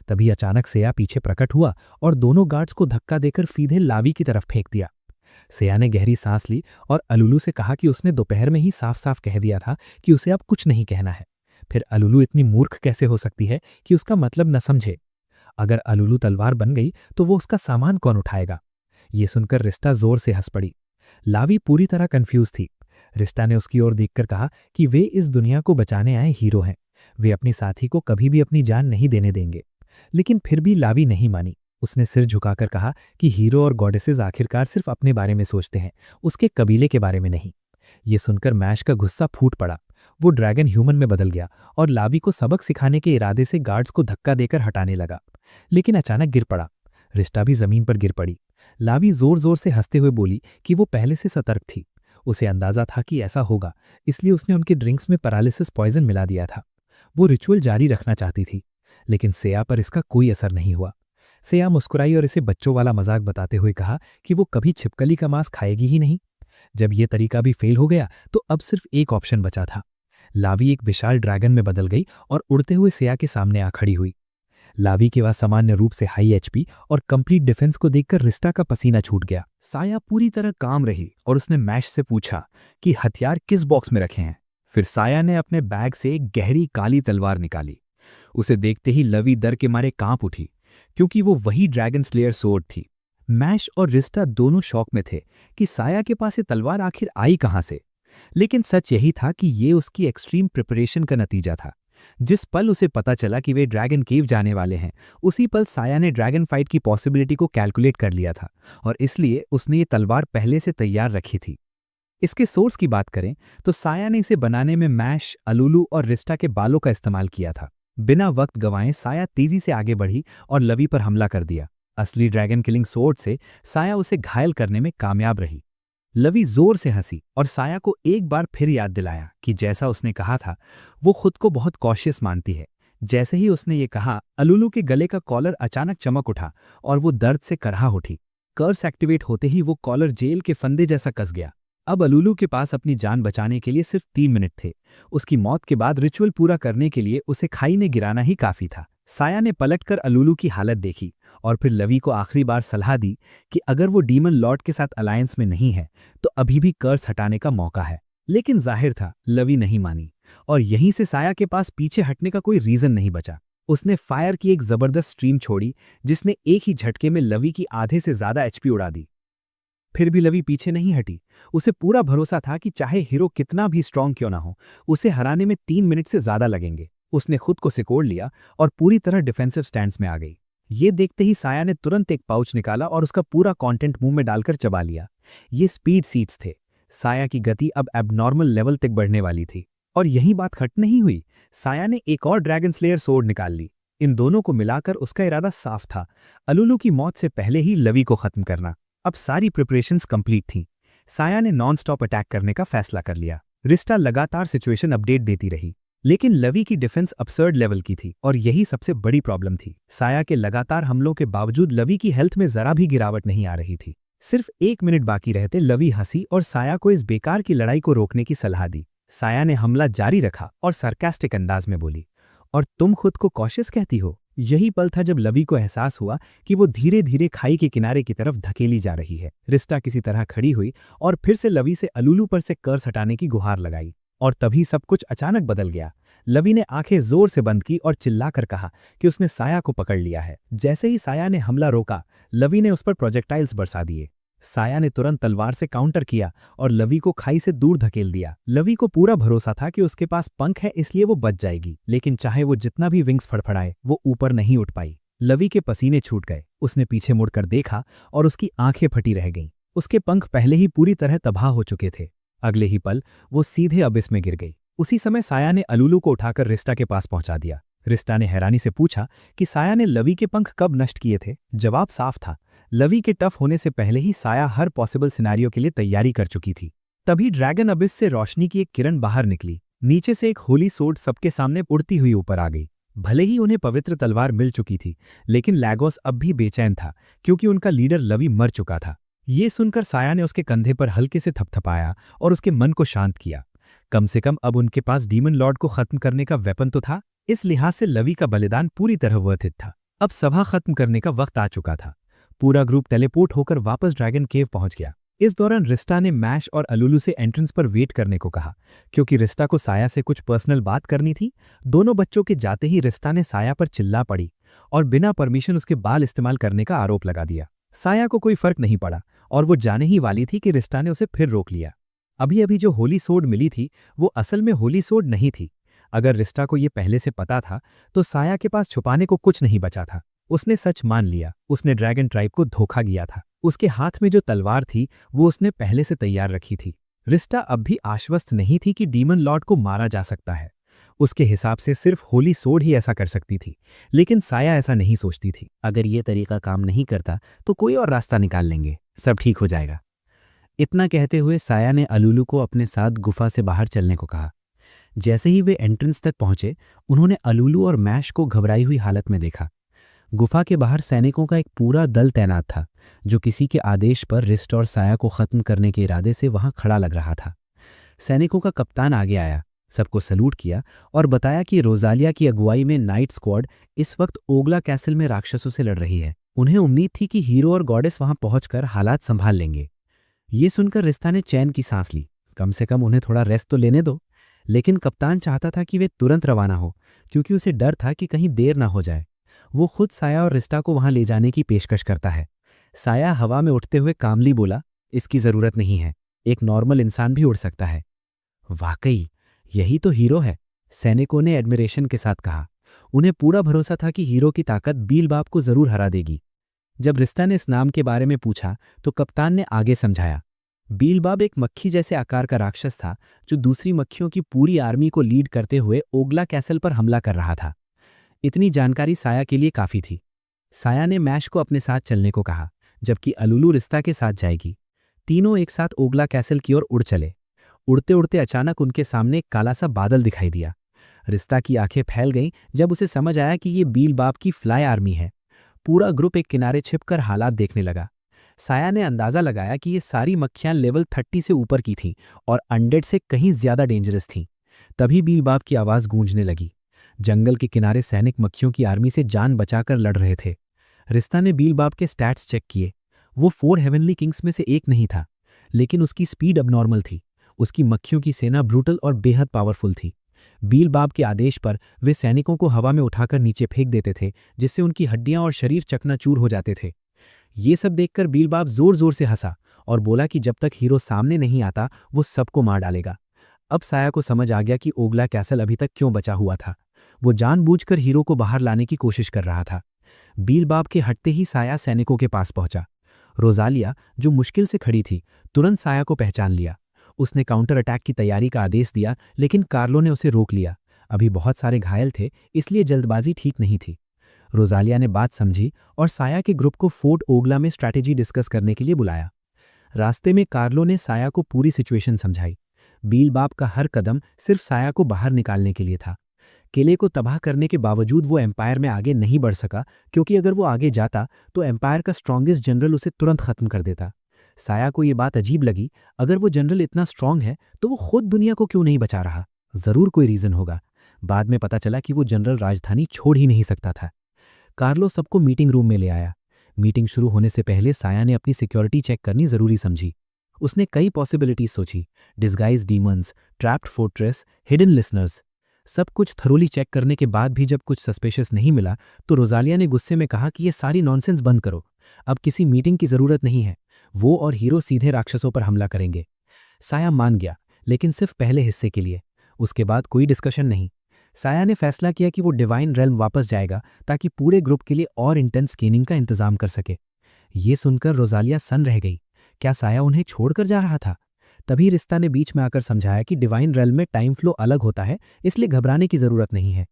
Speaker 1: तभी अचानक सेया पीछे प्रकट हुआ और दोनों गार्ड्स को धक्का देकर सीधे लावी की तरफ फेंक दिया। सेया ने गहरी सांस ली और अलुलू से कहा कि उसने दोपहर में ही साफ साफ कह दिया था कि उसे अब कुछ नहीं कहना है। फिर अलुलू इतनी मूर्ख कैसे हो सकती है कि उसका मतलब न समझे। अगर अलुलू तलवार बन गई तो वो उसका सामान कौन उठाएगा। ये सुनकर रिस्टा जोर से हंस पड़ी। लावी पूरी तरह कंफ्यूज थी। रिस्टा ने उसकी ओर देखकर कहा कि वे इस दुनिया को बचाने आए हीरो हैं। वे अपनी साथी को कभी भी अपनी जान नहीं देने देंगे। लेकिन फिर भी लावी नहीं मानी। उसने सिर झुकाकर कहा कि हीरो और गॉडेसेस आखिरकार सिर्फ अपने बारे में सोचते हैं, उसके कबीले के बारे में नहीं। ये सुनकर मैश का गुस्सा फूट पड़ा। वो ड्रैगन ह्यूमन में बदल गया और लावी को सबक सिखाने के इरादे से गार्ड्स को धक्का देकर हटाने लगा, लेकिन अचानक गिर पड़ा। रिस्टा भी जमीन पर गिर पड़ी। लावी जोर जोर से हंसते हुए बोली कि वो पहले से सतर्क थी। उसे अंदाजा था कि ऐसा होगा, इसलिए उसने उनके ड्रिंक्स में पैरालिसिस पॉइजन मिला दिया था। वो रिचुअल जारी रखना चाहती थी, लेकिन सेया पर इसका कोई असर नहीं हुआ। सेया मुस्कुराई और इसे बच्चों वाला मजाक बताते हुए कहा कि वो कभी छिपकली का मांस खाएगी ही नहीं। जब ये तरीका भी फेल हो गया तो अब सिर्फ एक ऑप्शन बचा था। लावी एक विशाल ड्रैगन में बदल गई और उड़ते हुए सेया के सामने आ खड़ी हुई। लावी के पास सामान्य रूप से हाई एचपी और कंप्लीट डिफेंस को देखकर रिस्टा का पसीना छूट गया। साया पूरी तरह काम रही और उसने मैश से पूछा कि हथियार किस बॉक्स में रखे हैं। फिर साया ने अपने बैग से एक गहरी काली तलवार निकाली। उसे देखते ही लवी डर के मारे कांप उठी, क्योंकि वो वही ड्रैगन स्लेयर सोर्ड थी। मैश और रिस्टा दोनों शौक में थे कि साया के पास ये तलवार आखिर आई कहां से। लेकिन सच यही था कि ये उसकी एक्सट्रीम प्रिपरेशन का नतीजा था। जिस पल उसे पता चला कि वे ड्रैगन केव जाने वाले हैं, उसी पल साया ने ड्रैगन फाइट की पॉसिबिलिटी को कैलकुलेट कर लिया था और इसलिए उसने ये तलवार पहले से तैयार रखी थी। इसके सोर्स की बात करें तो साया ने इसे बनाने में मैश, अलुलू और रिस्टा के बालों का इस्तेमाल किया था। बिना वक्त गंवाए साया तेजी से आगे बढ़ी और लवी पर हमला कर दिया। असली ड्रैगन किलिंग सोर्ड से साया उसे घायल करने में कामयाब रही। लवी जोर से हंसी और साया को एक बार फिर याद दिलाया कि जैसा उसने कहा था, वो खुद को बहुत कॉशियस मानती है। जैसे ही उसने ये कहा, अलुलू के गले का कॉलर अचानक चमक उठा और वो दर्द से करहा उठी। कर्स एक्टिवेट होते ही वो कॉलर जेल के फंदे जैसा कस गया। अब अलुलू के पास अपनी जान बचाने के लिए सिर्फ 3 मिनट थे। उसकी मौत के बाद रिचुअल पूरा करने के लिए उसे खाई में गिराना ही काफी था। साया ने पलटकर अलुलू की हालत देखी और फिर लवी को आखिरी बार सलाह दी कि अगर वो डीमन लॉर्ड के साथ अलायंस में नहीं है तो अभी भी कर्स हटाने का मौका है। लेकिन जाहिर था लवी नहीं मानी और यहीं से साया के पास पीछे हटने का कोई रीजन नहीं बचा। उसने फायर की एक जबरदस्त स्ट्रीम छोड़ी जिसने एक ही झटके में लवी की आधे से ज्यादा एचपी उड़ा दी। फिर भी लवी पीछे नहीं हटी। उसे पूरा भरोसा था कि चाहे हीरो कितना भी स्ट्रांग क्यों ना हो, उसे हराने में 3 मिनट से ज्यादा लगेंगे। उसने खुद को सिकोड़ लिया और पूरी तरह डिफेंसिव स्टैंड्स में आ गई। ये देखते ही साया ने तुरंत एक पाउच निकाला और उसका पूरा कंटेंट मुंह में डालकर चबा लिया। ये स्पीड सीड्स थे। साया की गति अब एबनॉर्मल लेवल तक बढ़ने वाली थी। और यही बात खत्म नहीं हुई। साया ने एक और ड्रैगन स्लेयर सोर्ड निकाल ली। इन दोनों को मिलाकर उसका इरादा साफ था, अलुलू की मौत से पहले ही लवी को खत्म करना। अब सारी प्रिपरेशंस कंप्लीट थीं। साया ने नॉन स्टॉप अटैक करने का फैसला कर लिया। रिस्टा लगातार सिचुएशन अपडेट देती रही, लेकिन लवी की डिफेंस absurd लेवल की थी और यही सबसे बड़ी प्रॉब्लम थी। साया के लगातार हमलों के बावजूद लवी की हेल्थ में जरा भी गिरावट नहीं आ रही थी। सिर्फ 1 मिनट बाकी रहते लवी हंसी और साया को इस बेकार की लड़ाई को रोकने की सलाह दी। साया ने हमला जारी रखा और सार्कास्टिक अंदाज में बोली, और तुम खुद को कॉशियस कहती हो। यही पल था जब लवी को एहसास हुआ कि वो धीरे धीरे खाई के किनारे की तरफ धकेली जा रही है। रिस्टा किसी तरह खड़ी हुई और फिर से लवी से अलुलू पर से कर्स हटाने की गुहार लगाई। और तभी सब कुछ अचानक बदल गया। लवी ने आंखें जोर से बंद की और चिल्लाकर कहा कि उसने साया को पकड़ लिया है। जैसे ही साया ने हमला रोका, लवी ने उस पर प्रोजेक्टाइल्स बरसा दिए। साया ने तुरंत तलवार से काउंटर किया और लवी को खाई से दूर धकेल दिया। लवी को पूरा भरोसा था कि उसके पास पंख है, इसलिए वो बच जाएगी, लेकिन चाहे वो जितना भी विंग्स फड़फड़ाए, वो ऊपर नहीं उठ पाई। लवी के पसीने छूट गए। उसने पीछे मुड़कर देखा और उसकी आंखें फटी रह गईं। उसके पंख पहले ही पूरी तरह तबाह हो चुके थे। अगले ही पल वो सीधे अबिस में गिर गई। उसी समय साया ने अलुलू को उठाकर रिस्टा के पास पहुंचा दिया। रिस्टा ने हैरानी से पूछा कि साया ने लवी के पंख कब नष्ट किए थे। जवाब साफ था, लवी के टफ होने से पहले ही साया हर पॉसिबल सिनेरियो के लिए तैयारी कर चुकी थी। तभी ड्रैगन अबिस से रोशनी की एक किरण बाहर निकली। नीचे से एक होली सोर्ड सबके सामने उड़ती हुई ऊपर आ गई। भले ही उन्हें पवित्र तलवार मिल चुकी थी, लेकिन लैगोस अब भी बेचैन था क्योंकि उनका लीडर लवी मर चुका था। ये सुनकर साया ने उसके कंधे पर हल्के से थपथपाया और उसके मन को शांत किया। कम से कम अब उनके पास डीमन लॉर्ड को खत्म करने का वेपन तो था। इस लिहाज से लवी का बलिदान पूरी तरह वर्थित था। अब सभा खत्म करने का वक्त आ चुका था। पूरा ग्रुप टेलीपोर्ट होकर वापस ड्रैगन केव पहुंच गया। इस दौरान रिस्टा ने मैश और अलुलू से एंट्रेंस पर वेट करने को कहा, क्योंकि रिस्टा को साया से कुछ पर्सनल बात करनी थी। दोनों बच्चों के जाते ही रिस्टा ने साया पर चिल्ला पड़ी और बिना परमिशन उसके बाल इस्तेमाल करने का आरोप लगा दिया। साया को कोई फर्क नहीं पड़ा और वो जाने ही वाली थी कि रिस्टा ने उसे फिर रोक लिया। अभी अभी जो होली सोर्ड मिली थी वो असल में होली सोर्ड नहीं थी। अगर रिस्टा को ये पहले से पता था तो साया के पास छुपाने को कुछ नहीं बचा था। उसने सच मान लिया। उसने ड्रैगन ट्राइब को धोखा दिया था। उसके हाथ में जो तलवार थी वो उसने पहले से तैयार रखी थी। रिस्टा अब भी आश्वस्त नहीं थी कि डीमन लॉर्ड को मारा जा सकता है। उसके हिसाब से सिर्फ होली सोर्ड ही ऐसा कर सकती थी, लेकिन साया ऐसा नहीं सोचती थी।
Speaker 2: अगर ये तरीका काम नहीं करता तो कोई और रास्ता निकाल लेंगे, सब ठीक हो जाएगा। इतना कहते हुए साया ने अलुलू को अपने साथ गुफा से बाहर चलने को कहा। जैसे ही वे एंट्रेंस तक पहुंचे, उन्होंने अलुलू और मैश को घबराई हुई हालत में देखा। गुफा के बाहर सैनिकों का एक पूरा दल तैनात था, जो किसी के आदेश पर रिस्ट और साया को खत्म करने के इरादे से वहां खड़ा लग रहा था। सैनिकों का कप्तान आगे आया, सबको सलूट किया और बताया कि रोजालिया की अगुवाई में नाइट स्क्वाड इस वक्त ओगला कैसल में राक्षसों से लड़ रही है। उन्हें उम्मीद थी कि हीरो और गॉडेस वहां पहुंचकर हालात संभाल लेंगे। ये सुनकर रिस्ता ने चैन की सांस ली। कम से कम उन्हें थोड़ा रेस्ट तो लेने दो। लेकिन कप्तान चाहता था कि वे तुरंत रवाना हो, क्योंकि उसे डर था कि कहीं देर ना हो जाए। वो खुद साया और रिस्टा को वहां ले जाने की पेशकश करता है। साया हवा में उठते हुए कामली बोला, इसकी जरूरत नहीं है, एक नॉर्मल इंसान भी उड़ सकता है। वाकई यही तो हीरो है, सैनिकों ने एडमिरेशन के साथ कहा। उन्हें पूरा भरोसा था कि हीरो की ताकत बीलबाब को जरूर हरा देगी। जब रिस्ता ने इस नाम के बारे में पूछा तो कप्तान ने आगे समझाया। बीलबाब एक मक्खी जैसे आकार का राक्षस था, जो दूसरी मक्खियों की पूरी आर्मी को लीड करते हुए ओगला कैसल पर हमला कर रहा था। इतनी जानकारी साया के लिए काफी थी। साया ने मैश को अपने साथ चलने को कहा, जबकि अलुलू रिस्ता के साथ जाएगी। तीनों एक साथ ओगला कैसल की ओर उड़ चले। उड़ते उड़ते अचानक उनके सामने एक काला सा बादल दिखाई दिया। रिस्ता की आंखें फैल गईं जब उसे समझ आया कि ये बीलबाब की फ्लाई आर्मी है। पूरा ग्रुप एक किनारे छिपकर हालात देखने लगा। साया ने अंदाजा लगाया कि ये सारी मक्खियां लेवल 30 से ऊपर की थीं और अनडेड से कहीं ज्यादा डेंजरस थीं। तभी बीलबाब की आवाज गूंजने लगी। जंगल के किनारे सैनिक मक्खियों की आर्मी से जान बचाकर लड़ रहे थे। रिस्ता ने बीलबाब के स्टैट्स चेक किए। वो 4 हेवनली किंग्स में से एक नहीं था, लेकिन उसकी स्पीड अब नॉर्मल थी। उसकी मक्खियों की सेना ब्रूटल और बेहद पावरफुल थी।
Speaker 1: बीलबाब के आदेश पर वे सैनिकों को हवा में उठाकर नीचे फेंक देते थे, जिससे उनकी हड्डियां और शरीर चकनाचूर हो जाते थे। ये सब देखकर बीलबाब जोर जोर से हंसा और बोला कि जब तक हीरो सामने नहीं आता वो सबको मार डालेगा। अब साया को समझ आ गया कि ओगला कैसल अभी तक क्यों बचा हुआ था। वो जानबूझकर हीरो को बाहर लाने की कोशिश कर रहा था। बीलबाब के हटते ही साया सैनिकों के पास पहुंचा। रोजालिया, जो मुश्किल से खड़ी थी, तुरंत साया को पहचान लिया। उसने काउंटर अटैक की तैयारी का आदेश दिया, लेकिन कार्लो ने उसे रोक लिया। अभी बहुत सारे घायल थे, इसलिए जल्दबाजी ठीक नहीं थी। रोजालिया ने बात समझी और साया के ग्रुप को फोर्ट ओगला में स्ट्रैटेजी डिस्कस करने के लिए बुलाया। रास्ते में कार्लो ने साया को पूरी सिचुएशन समझाई। बीलबाब का हर कदम सिर्फ साया को बाहर निकालने के लिए था। किले को तबाह करने के बावजूद वो एम्पायर में आगे नहीं बढ़ सका, क्योंकि अगर वो आगे जाता तो एम्पायर का स्ट्रॉन्गेस्ट जनरल उसे तुरंत खत्म कर देता। साया को ये बात अजीब लगी। अगर वो जनरल इतना स्ट्रांग है तो वो खुद दुनिया को क्यों नहीं बचा रहा? जरूर कोई रीजन होगा। बाद में पता चला कि वो जनरल राजधानी छोड़ ही नहीं सकता था। कार्लो सबको मीटिंग रूम में ले आया। मीटिंग शुरू होने से पहले साया ने अपनी सिक्योरिटी चेक करनी जरूरी समझी। उसने कई पॉसिबिलिटीज सोची, disguised demons, trapped fortress, hidden listeners. सब कुछ थरोली चेक करने के बाद भी जब कुछ सस्पिशियस नहीं मिला तो रोजालिया ने गुस्से में कहा कि ये सारी नॉनसेंस बंद करो। अब किसी मीटिंग की जरूरत नहीं है। वो और हीरो सीधे राक्षसों पर हमला करेंगे। साया मान गया, लेकिन सिर्फ पहले हिस्से के लिए। उसके बाद कोई डिस्कशन नहीं। साया ने फैसला किया कि वो डिवाइन रेल्म वापस जाएगा ताकि पूरे ग्रुप के लिए और इंटेंस स्कैनिंग का इंतजाम कर सके। ये सुनकर रोजालिया सन्न रह गई। क्या साया उन्हें छोड़कर जा रहा था? तभी रिश्ता ने बीच में आकर समझाया कि डिवाइन रेल्म में टाइम फ्लो अलग होता है, इसलिए घबराने की जरूरत नहीं है।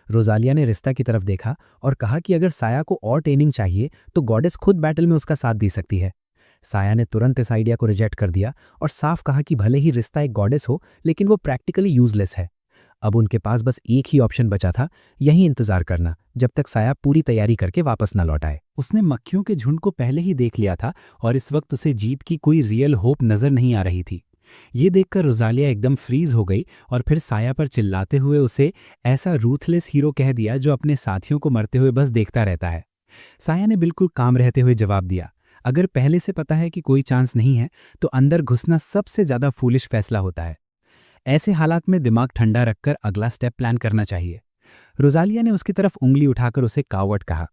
Speaker 1: रोजालिया ने रिश्ता की तरफ देखा और कहा कि अगर साया को और ट्रेनिंग चाहिए तो गॉडेस खुद बैटल में उसका साथ दे सकती है। साया ने तुरंत इस आइडिया को रिजेक्ट कर दिया और साफ कहा कि भले ही रिश्ता एक गॉडेस हो, लेकिन वो प्रैक्टिकली यूजलेस है। अब उनके पास बस एक ही ऑप्शन बचा था, यही इंतजार करना जब तक साया पूरी तैयारी करके वापस न लौट आए।
Speaker 2: उसने मक्खियों के झुंड को पहले ही देख लिया था और इस वक्त उसे जीत की कोई रियल होप नजर नहीं आ रही थी। ये देखकर रोजालिया एकदम फ्रीज हो गई और फिर साया पर चिल्लाते हुए उसे ऐसा रूथलेस हीरो कह दिया जो अपने साथियों को मरते हुए बस देखता रहता है। साया ने बिल्कुल काम रहते हुए जवाब दिया, अगर पहले से पता है कि कोई चांस नहीं है तो अंदर घुसना सबसे ज्यादा फूलिश फैसला होता है। ऐसे हालात में दिमाग ठंडा रखकर अगला स्टेप प्लान करना चाहिए। रोजालिया ने उसकी तरफ उंगली उठाकर उसे कावर्ड कहा।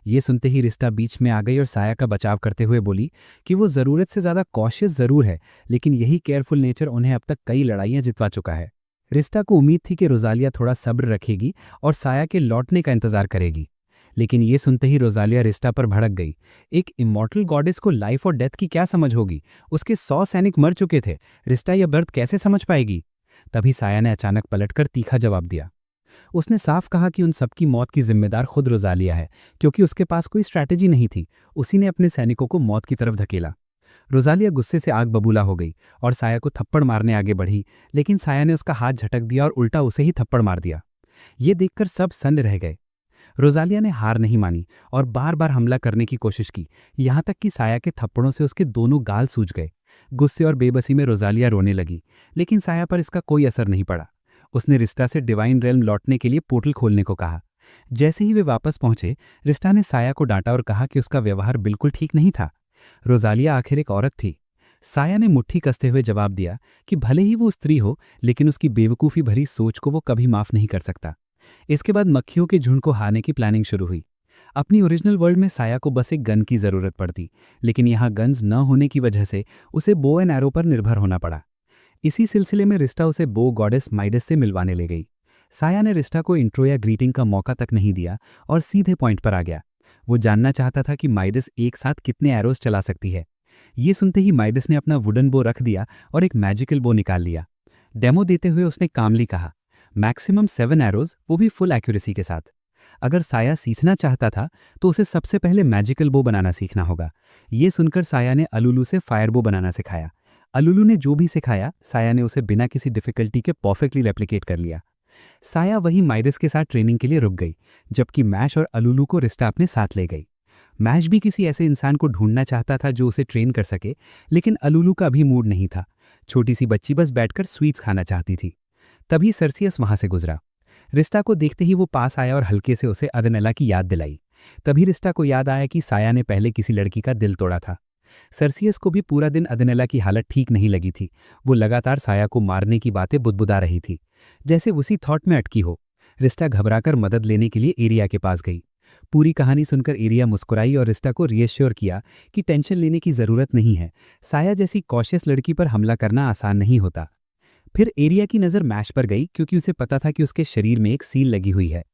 Speaker 2: ये सुनते ही रिश्ता बीच में आ गई और साया का बचाव करते हुए बोली कि वो जरूरत से ज्यादा कॉशियस जरूर है, लेकिन यही केयरफुल नेचर उन्हें अब तक कई लड़ाइयां जितवा चुका है। रिश्ता को उम्मीद थी कि रोजालिया थोड़ा सब्र रखेगी और साया के लौटने का इंतजार करेगी, लेकिन ये सुनते ही रोजालिया रिश्ता पर भड़क गई। एक इमॉर्टल गॉडेस को लाइफ और डेथ की क्या समझ होगी? उसके 100 सैनिक मर चुके थे। रिश्ता यह दर्द कैसे समझ पाएगी? तभी साया ने अचानक पलटकर तीखा जवाब दिया। उसने साफ कहा कि उन सबकी मौत की जिम्मेदार खुद रोजालिया है, क्योंकि उसके पास कोई स्ट्रैटेजी नहीं थी। उसी ने अपने सैनिकों को मौत की तरफ धकेला। रोजालिया गुस्से से आग बबूला हो गई और साया को थप्पड़ मारने आगे बढ़ी, लेकिन साया ने उसका हाथ झटक दिया और उल्टा उसे ही थप्पड़ मार दिया। ये देखकर सब सन्न रह गए। रोजालिया ने हार नहीं मानी और बार बार हमला करने की कोशिश की, यहाँ तक कि साया के थप्पड़ों से उसके दोनों गाल सूज गए। गुस्से और बेबसी में रोजालिया रोने लगी, लेकिन साया पर इसका कोई असर नहीं पड़ा। उसने रिश्ता से डिवाइन रेल्म लौटने के लिए पोर्टल खोलने को कहा। जैसे ही वे वापस पहुंचे, रिश्ता ने साया को डांटा और कहा कि उसका व्यवहार बिल्कुल ठीक नहीं था। रोजालिया आखिर एक औरत थी। साया ने मुट्ठी कसते हुए जवाब दिया कि भले ही वो स्त्री हो, लेकिन उसकी बेवकूफ़ी भरी सोच को वो कभी माफ नहीं कर सकता। इसके बाद मक्खियों के झुंड को हारने की प्लानिंग शुरू हुई। अपनी ओरिजिनल वर्ल्ड में साया को बस एक गन की जरूरत पड़ती, लेकिन यहाँ गन्स न होने की वजह से उसे बो एंड एरो पर निर्भर होना पड़ा। इसी सिलसिले में रिश्ता उसे बो गॉडेस माइडस से मिलवाने ले गई। साया ने रिश्ता को इंट्रो या ग्रीटिंग का मौका तक नहीं दिया और सीधे पॉइंट पर आ गया। वो जानना चाहता था कि माइडस एक साथ कितने एरोज चला सकती है। ये सुनते ही माइडस ने अपना वुडन बो रख दिया और एक मैजिकल बो निकाल लिया। डेमो देते हुए उसने कामली कहा, मैक्सिमम 7 एरोज, वो भी फुल एक्यूरेसी के साथ। अगर साया सीखना चाहता था तो उसे सबसे पहले मैजिकल बो बनाना सीखना होगा। ये सुनकर साया ने अलुलू से फायर बो बनाना सिखाया। अलुलू ने जो भी सिखाया, साया ने उसे बिना किसी डिफिकल्टी के परफेक्टली रेप्लिकेट कर लिया। साया वही माइडस के साथ ट्रेनिंग के लिए रुक गई, जबकि मैश और अलुलू को रिश्ता अपने साथ ले गई। मैश भी किसी ऐसे इंसान को ढूंढना चाहता था जो उसे ट्रेन कर सके, लेकिन अलुलू का भी मूड नहीं था। छोटी सी बच्ची बस बैठकर स्वीट्स खाना चाहती थी। तभी सर्सियस वहां से गुजरा। रिश्ता को देखते ही वो पास आया और हल्के से उसे अदनेला की याद दिलाई। तभी रिश्ता को याद आया कि साया ने पहले किसी लड़की का दिल तोड़ा था। सर्सियस को भी पूरा दिन अदनेला की हालत ठीक नहीं लगी थी। वो लगातार साया को मारने की बातें बुदबुदा रही थी। जैसे उसी थॉट में अटकी हो। रिस्टा घबराकर मदद लेने के लिए एरिया के पास गई। पूरी कहानी सुनकर एरिया मुस्कुराई और रिस्टा को रिएश्योर किया कि टेंशन लेने की जरूरत नहीं है। साया जैसी कॉशियस लड़की पर हमला करना आसान नहीं होता। फिर एरिया की नज़र मैश पर गई क्योंकि उसे पता था कि उसके शरीर में एक सील लगी हुई है।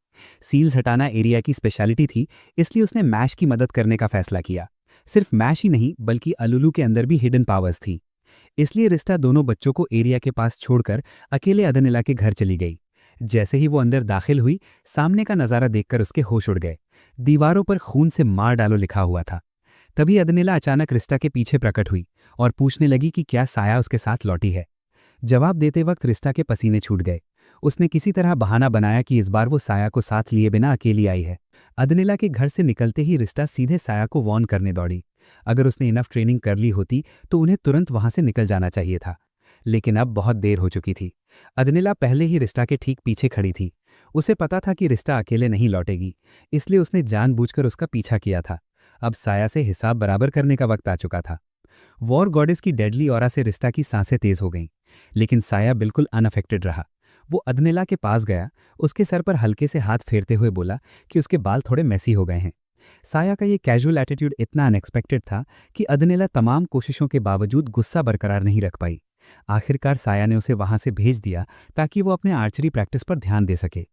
Speaker 2: सील्स हटाना एरिया की स्पेशलिटी थी, इसलिए उसने मैश की मदद करने का फैसला किया। सिर्फ मैश ही नहीं बल्कि अलुलू के अंदर भी हिडन पावर्स थी। इसलिए रिस्टा दोनों बच्चों को एरिया के पास छोड़कर अकेले अदनिला के घर चली गई। जैसे ही वो अंदर दाखिल हुई, सामने का नज़ारा देखकर उसके होश उड़ गए। दीवारों पर खून से मार डालो लिखा हुआ था। तभी अदनिला अचानक रिस्टा के पीछे प्रकट हुई और पूछने लगी कि क्या साया उसके साथ लौटी है। जवाब देते वक्त रिस्टा के पसीने छूट गए। उसने किसी तरह बहाना बनाया कि इस बार वो साया को साथ लिए बिना अकेली आई है। अदनिला के घर से निकलते ही रिस्टा सीधे साया को वार्न करने दौड़ी। अगर उसने इनफ ट्रेनिंग कर ली होती तो उन्हें तुरंत वहां से निकल जाना चाहिए था, लेकिन अब बहुत देर हो चुकी थी। अदनिला पहले ही रिस्टा के ठीक पीछे खड़ी थी। उसे पता था कि रिस्टा अकेले नहीं लौटेगी, इसलिए उसने जानबूझकर उसका पीछा किया था। अब साया से हिसाब बराबर करने का वक्त आ चुका था। वॉर गॉडेस की डेडली ऑरा से रिस्टा की सांसें तेज हो गईं, लेकिन साया बिल्कुल अनअफेक्टेड रहा। वो अदनिला के पास गया, उसके सर पर हल्के से हाथ फेरते हुए बोला कि उसके बाल थोड़े मैसी हो गए हैं। साया का ये कैजुअल एटीट्यूड इतना अनएक्सपेक्टेड था कि अदनिला तमाम कोशिशों के बावजूद गुस्सा बरकरार नहीं रख पाई। आखिरकार साया ने उसे वहां से भेज दिया ताकि वो अपने आर्चरी प्रैक्टिस पर ध्यान दे सके।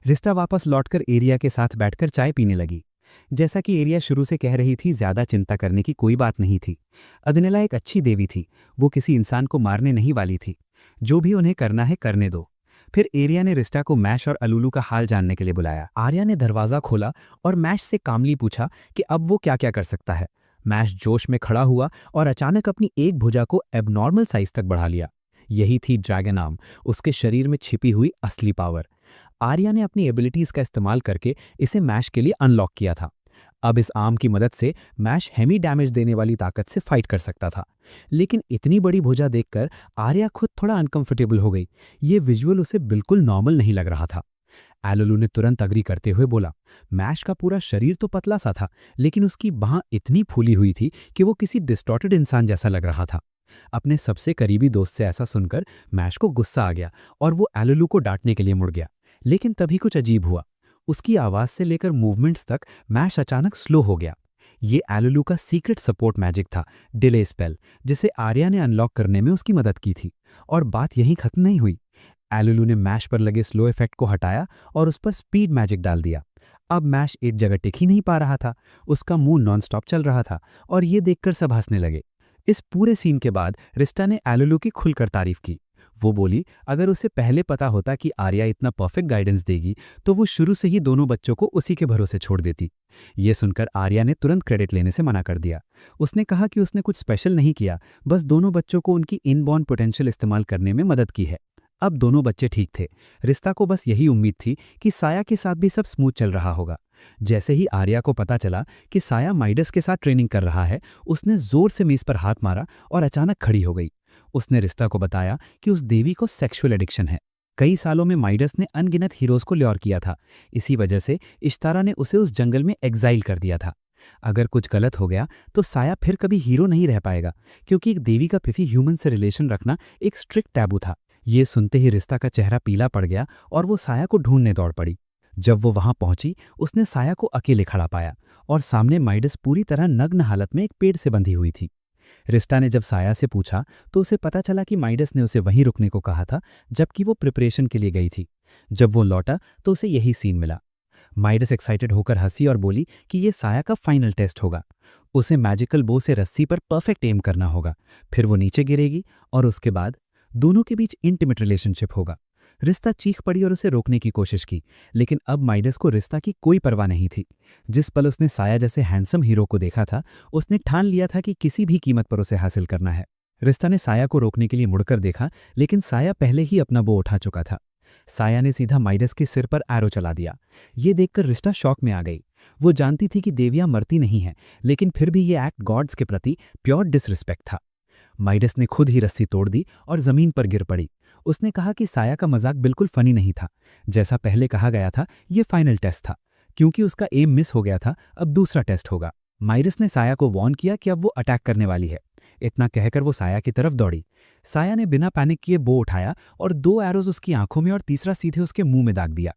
Speaker 2: रिस्टा वापस लौटकर एरिया के साथ बैठकर चाय पीने लगी। जैसा कि एरिया शुरू से कह रही थी, ज्यादा चिंता करने की कोई बात नहीं थी। अदनिला एक अच्छी देवी थी, वो किसी इंसान को मारने नहीं वाली थी। जो भी उन्हें करना है करने दो। फिर एरिया ने रिस्टा को मैश और अलुलू का हाल जानने के लिए बुलाया। आर्या ने दरवाजा खोला और मैश से कामली पूछा कि अब वो क्या क्या कर सकता है। मैश जोश में खड़ा हुआ और अचानक अपनी एक भुजा को एबनॉर्मल साइज तक बढ़ा लिया। यही थी ड्रैगन आर्म, उसके शरीर में छिपी हुई असली पावर। आर्या ने अपनी एबिलिटीज का इस्तेमाल करके इसे मैश के लिए अनलॉक किया था। अब इस आर्म की मदद से मैश हेमी डैमेज देने वाली ताकत से फाइट कर सकता था। लेकिन इतनी बड़ी भुजा देखकर आर्या खुद थोड़ा अनकंफर्टेबल हो गई। ये विजुअल उसे बिल्कुल नॉर्मल नहीं लग रहा था। एलुलू ने तुरंत अग्री करते हुए बोला, मैश का पूरा शरीर तो पतला सा था, लेकिन उसकी बांह इतनी फूली हुई थी कि वो किसी डिस्टॉर्टेड इंसान जैसा लग रहा था। अपने सबसे करीबी दोस्त से ऐसा सुनकर मैश को गुस्सा आ गया और वो एलुलू को डांटने के लिए मुड़ गया। लेकिन तभी कुछ अजीब हुआ। उसकी आवाज से लेकर मूवमेंट्स तक मैश अचानक स्लो हो गया। ये एलुलू का सीक्रेट सपोर्ट मैजिक था, डिले स्पेल, जिसे आर्या ने अनलॉक करने में उसकी मदद की थी। और बात यहीं खत्म नहीं हुई। एलुलू ने मैश पर लगे स्लो इफेक्ट को हटाया और उस पर स्पीड मैजिक डाल दिया। अब मैश एक जगह टिक ही नहीं पा रहा था, उसका मुंह नॉनस्टॉप चल रहा था और ये देखकर सब हंसने लगे। इस पूरे सीन के बाद रिस्टा ने एलुलू की खुलकर तारीफ की। वो बोली, अगर उसे पहले पता होता कि आर्या इतना परफेक्ट गाइडेंस देगी तो वो शुरू से ही दोनों बच्चों को उसी के भरोसे छोड़ देती। ये सुनकर आर्या ने तुरंत क्रेडिट लेने से मना कर दिया। उसने कहा कि उसने कुछ स्पेशल नहीं किया, बस दोनों बच्चों को उनकी इनबॉर्न पोटेंशियल इस्तेमाल करने में मदद की है। अब दोनों बच्चे ठीक थे। रिस्ता को बस यही उम्मीद थी कि साया के साथ भी सब स्मूथ चल रहा होगा। जैसे ही आर्या को पता चला कि साया माइडस के साथ ट्रेनिंग कर रहा है, उसने जोर से मेज पर हाथ मारा और अचानक खड़ी हो गई। उसने रिस्ता को बताया कि उस देवी को सेक्सुअल एडिक्शन है। कई सालों में माइडस ने अनगिनत हीरोज को ल्योर किया था। इसी वजह से इश्तारा ने उसे उस जंगल में एग्जाइल कर दिया था। अगर कुछ गलत हो गया तो साया फिर कभी हीरो नहीं रह पाएगा, क्योंकि एक देवी का फिफी ह्यूमन से रिलेशन रखना एक स्ट्रिक्ट टैबू था। ये सुनते ही रिस्ता का चेहरा पीला पड़ गया और वो साया को ढूंढने दौड़ पड़ी। जब वो वहां पहुंची, उसने साया को अकेले खड़ा पाया और सामने माइडस पूरी तरह नग्न हालत में एक पेड़ से बंधी हुई थी। रिस्टा ने जब साया से पूछा तो उसे पता चला कि माइडस ने उसे वहीं रुकने को कहा था, जबकि वो प्रिपरेशन के लिए गई थी। जब वो लौटा तो उसे यही सीन मिला। माइडस एक्साइटेड होकर हंसी और बोली कि ये साया का फाइनल टेस्ट होगा। उसे मैजिकल बो से रस्सी पर परफेक्ट एम करना होगा, फिर वो नीचे गिरेगी और उसके बाद दोनों के बीच इंटीमेट रिलेशनशिप होगा। रिस्ता चीख पड़ी और उसे रोकने की कोशिश की, लेकिन अब माइडस को रिस्ता की कोई परवाह नहीं थी। जिस पल उसने साया जैसे हैंडसम हीरो को देखा था, उसने ठान लिया था कि किसी भी कीमत पर उसे हासिल करना है। रिस्ता ने साया को रोकने के लिए मुड़कर देखा, लेकिन साया पहले ही अपना बो उठा चुका था। साया ने सीधा माइडस के सिर पर एरो चला दिया। ये देखकर रिस्टा शॉक में आ गई। वो जानती थी कि देवियां मरती नहीं हैं, लेकिन फिर भी ये एक्ट गॉड्स के प्रति प्योर डिसरिस्पेक्ट था। माइडस ने खुद ही रस्सी तोड़ दी और जमीन पर गिर पड़ी। उसने कहा कि साया का मजाक बिल्कुल फनी नहीं था। जैसा पहले कहा गया था, ये फाइनल टेस्ट था। क्योंकि उसका एम मिस हो गया था, अब दूसरा टेस्ट होगा। माइडस ने साया को वार्न किया कि अब वो अटैक करने वाली है,
Speaker 1: इतना कहकर वो साया की तरफ दौड़ी। साया ने बिना पैनिक किए बो उठाया और 2 एरोज उसकी आंखों में और तीसरा सीधे उसके मुंह में दाग दिया।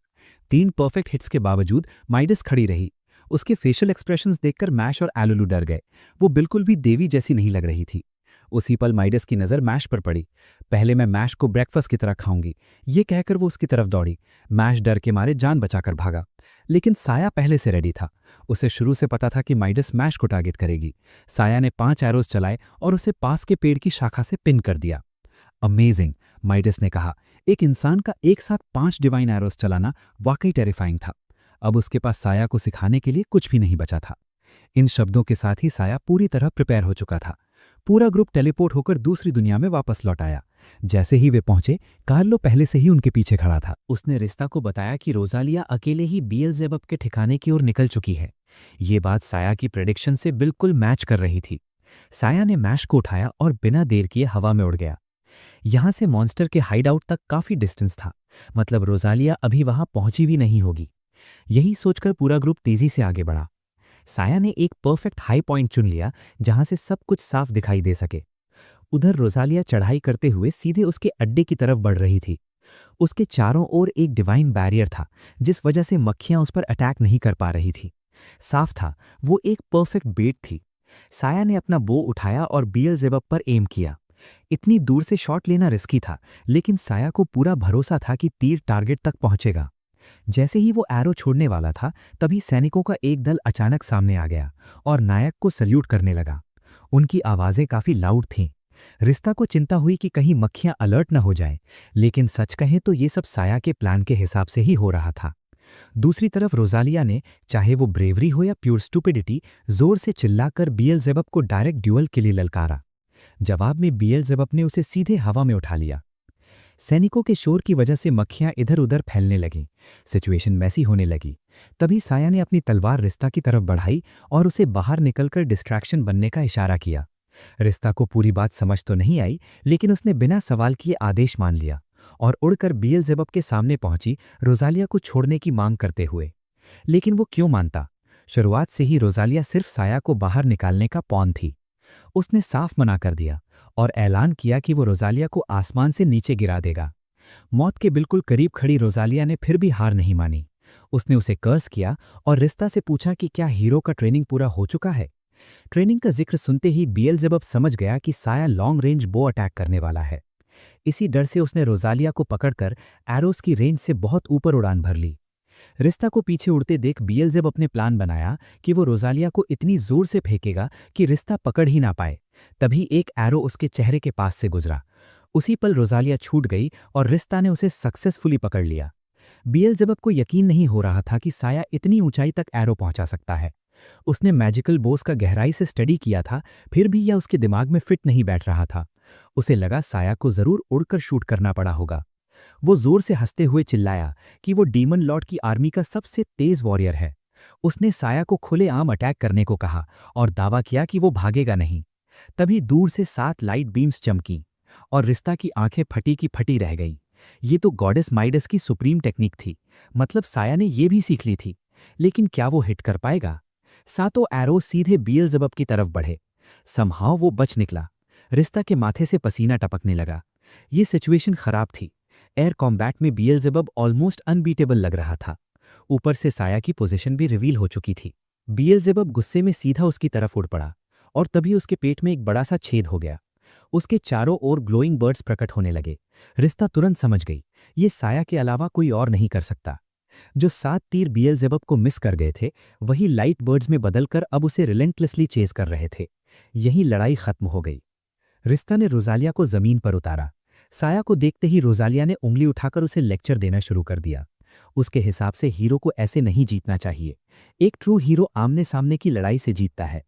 Speaker 1: 3 परफेक्ट हिट्स के बावजूद माइडस खड़ी रही। उसके फेशियल एक्सप्रेशंस देखकर मैश और एलुलू डर गए। वो बिल्कुल भी देवी जैसी नहीं लग रही थी। उसी पल माइडस की नज़र मैश पर पड़ी। पहले मैं मैश को ब्रेकफास्ट की तरह खाऊंगी, ये कहकर वो उसकी तरफ दौड़ी। मैश डर के मारे जान बचाकर भागा, लेकिन साया पहले से रेडी था। उसे शुरू से पता था कि माइडस मैश को टारगेट करेगी। साया ने 5 एरोज चलाए और उसे पास के पेड़ की शाखा से पिन कर दिया। अमेजिंग, माइडस ने कहा। एक इंसान का एक साथ 5 डिवाइन एरोज चलाना वाकई टेरिफाइंग था। अब उसके पास साया को सिखाने के लिए कुछ भी नहीं बचा था। इन शब्दों के साथ ही साया पूरी तरह प्रिपेयर हो चुका था। पूरा ग्रुप टेलीपोर्ट होकर दूसरी दुनिया में वापस लौट आया। जैसे ही वे पहुंचे, कार्लो पहले से ही उनके पीछे खड़ा था। उसने रिश्ता को बताया कि रोजालिया अकेले ही बिएल्ज़ेबब के ठिकाने की ओर निकल चुकी है। ये बात साया की प्रेडिक्शन से बिल्कुल मैच कर रही थी। साया ने मैश को उठाया और बिना देर किए हवा में उड़ गया। यहां से मॉन्स्टर के हाइड आउट तक काफी डिस्टेंस था, मतलब रोजालिया अभी वहां पहुंची भी नहीं होगी। यही सोचकर पूरा ग्रुप तेजी से आगे बढ़ा। साया ने एक परफेक्ट हाई पॉइंट चुन लिया जहां से सब कुछ साफ दिखाई दे सके। उधर रोजालिया चढ़ाई करते हुए सीधे उसके अड्डे की तरफ बढ़ रही थी। उसके चारों ओर एक डिवाइन बैरियर था, जिस वजह से मक्खियां उस पर अटैक नहीं कर पा रही थी। साफ था, वो एक परफेक्ट बेट थी। साया ने अपना बो उठाया और बिएल्ज़ेबब पर एम किया। इतनी दूर से शॉट लेना रिस्की था, लेकिन साया को पूरा भरोसा था कि तीर टारगेट तक पहुंचेगा। जैसे ही वो एरो छोड़ने वाला था, तभी सैनिकों का एक दल अचानक सामने आ गया और नायक को सल्यूट करने लगा। उनकी आवाजें काफी लाउड थीं। रिश्ता को चिंता हुई कि कहीं मक्खियां अलर्ट न हो जाएं, लेकिन सच कहें तो ये सब साया के प्लान के हिसाब से ही हो रहा था। दूसरी तरफ रोजालिया ने, चाहे वो ब्रेवरी हो या प्योर स्टुपिडिटी, जोर से चिल्लाकर बिएल्ज़ेबब को डायरेक्ट ड्यूअल के लिए ललकारा। जवाब में बिएल्ज़ेबब ने उसे सीधे हवा में उठा लिया। सैनिकों के शोर की वजह से मक्खियां इधर उधर फैलने लगीं। सिचुएशन मैसी होने लगी। तभी साया ने अपनी तलवार रिश्ता की तरफ बढ़ाई और उसे बाहर निकलकर डिस्ट्रैक्शन बनने का इशारा किया। रिश्ता को पूरी बात समझ तो नहीं आई, लेकिन उसने बिना सवाल किए आदेश मान लिया और उड़कर बिएल्ज़ेबब के सामने पहुंची, रोजालिया को छोड़ने की मांग करते हुए। लेकिन वो क्यों मानता? शुरुआत से ही रोजालिया सिर्फ साया को बाहर निकालने का पॉन थी। उसने साफ मना कर दिया और ऐलान किया कि वो रोजालिया को आसमान से नीचे गिरा देगा। मौत के बिल्कुल करीब खड़ी रोजालिया ने फिर भी हार नहीं मानी। उसने उसे कर्स किया और रिश्ता से पूछा कि क्या हीरो का ट्रेनिंग पूरा हो चुका है। ट्रेनिंग का जिक्र सुनते ही बिएल्ज़ेबब समझ गया कि साया लॉन्ग रेंज बो अटैक करने वाला है। इसी डर से उसने रोजालिया को पकड़कर एरोस की रेंज से बहुत ऊपर उड़ान भर ली। रिश्ता को पीछे उड़ते देख बिएल्ज़ेबब ने प्लान बनाया कि वो रोजालिया को इतनी जोर से फेंकेगा कि रिश्ता पकड़ ही ना पाए। तभी एक एरो उसके चेहरे के पास से गुजरा। उसी पल रोजालिया छूट गई और रिश्ता ने उसे सक्सेसफुली पकड़ लिया। बिएल्ज़ेबब को यकीन नहीं हो रहा था कि साया इतनी ऊंचाई तक एरो पहुंचा सकता है। उसने मैजिकल बोस का गहराई से स्टडी किया था, फिर भी यह उसके दिमाग में फिट नहीं बैठ रहा था। उसे लगा साया को जरूर उड़कर शूट करना पड़ा होगा। वो जोर से हंसते हुए चिल्लाया कि वो डीमन लॉर्ड की आर्मी का सबसे तेज वॉरियर है। उसने साया को खुलेआम अटैक करने को कहा और दावा किया कि वो भागेगा नहीं। तभी दूर से 7 लाइट बीम्स चमकीं और रिश्ता की आंखें फटी की फटी रह गईं। ये तो गॉडेस माइडस की सुप्रीम टेक्निक थी, मतलब साया ने ये भी सीख ली थी। लेकिन क्या वो हिट कर पाएगा? सातों एरो सीधे बिएल्ज़ेबब की तरफ बढ़े। समहाउ वो बच निकला। रिश्ता के माथे से पसीना टपकने लगा। ये सिचुएशन खराब थी। एयर कॉम्बैट में बिएल्ज़ेबब ऑलमोस्ट अनबीटेबल लग रहा था। ऊपर से साया की पोजीशन भी रिवील हो चुकी थी। बिएल्ज़ेबब गुस्से में सीधा उसकी तरफ उड़ पड़ा और तभी उसके पेट में एक बड़ा सा छेद हो गया। उसके चारों ओर ग्लोइंग बर्ड्स प्रकट होने लगे। रिश्ता तुरंत समझ गई, ये साया के अलावा कोई और नहीं कर सकता। जो 7 तीर बिएल्ज़ेबब को मिस कर गए थे, वही लाइट बर्ड्स में बदलकर अब उसे रिलेंटलेसली चेज कर रहे थे। यही लड़ाई खत्म हो गई। रिश्ता ने रोजालिया को जमीन पर उतारा। साया को देखते ही रोजालिया ने उंगली उठाकर उसे लेक्चर देना शुरू कर दिया। उसके हिसाब से हीरो को ऐसे नहीं जीतना चाहिए। एक ट्रू हीरो आमने सामने की लड़ाई से जीतता है।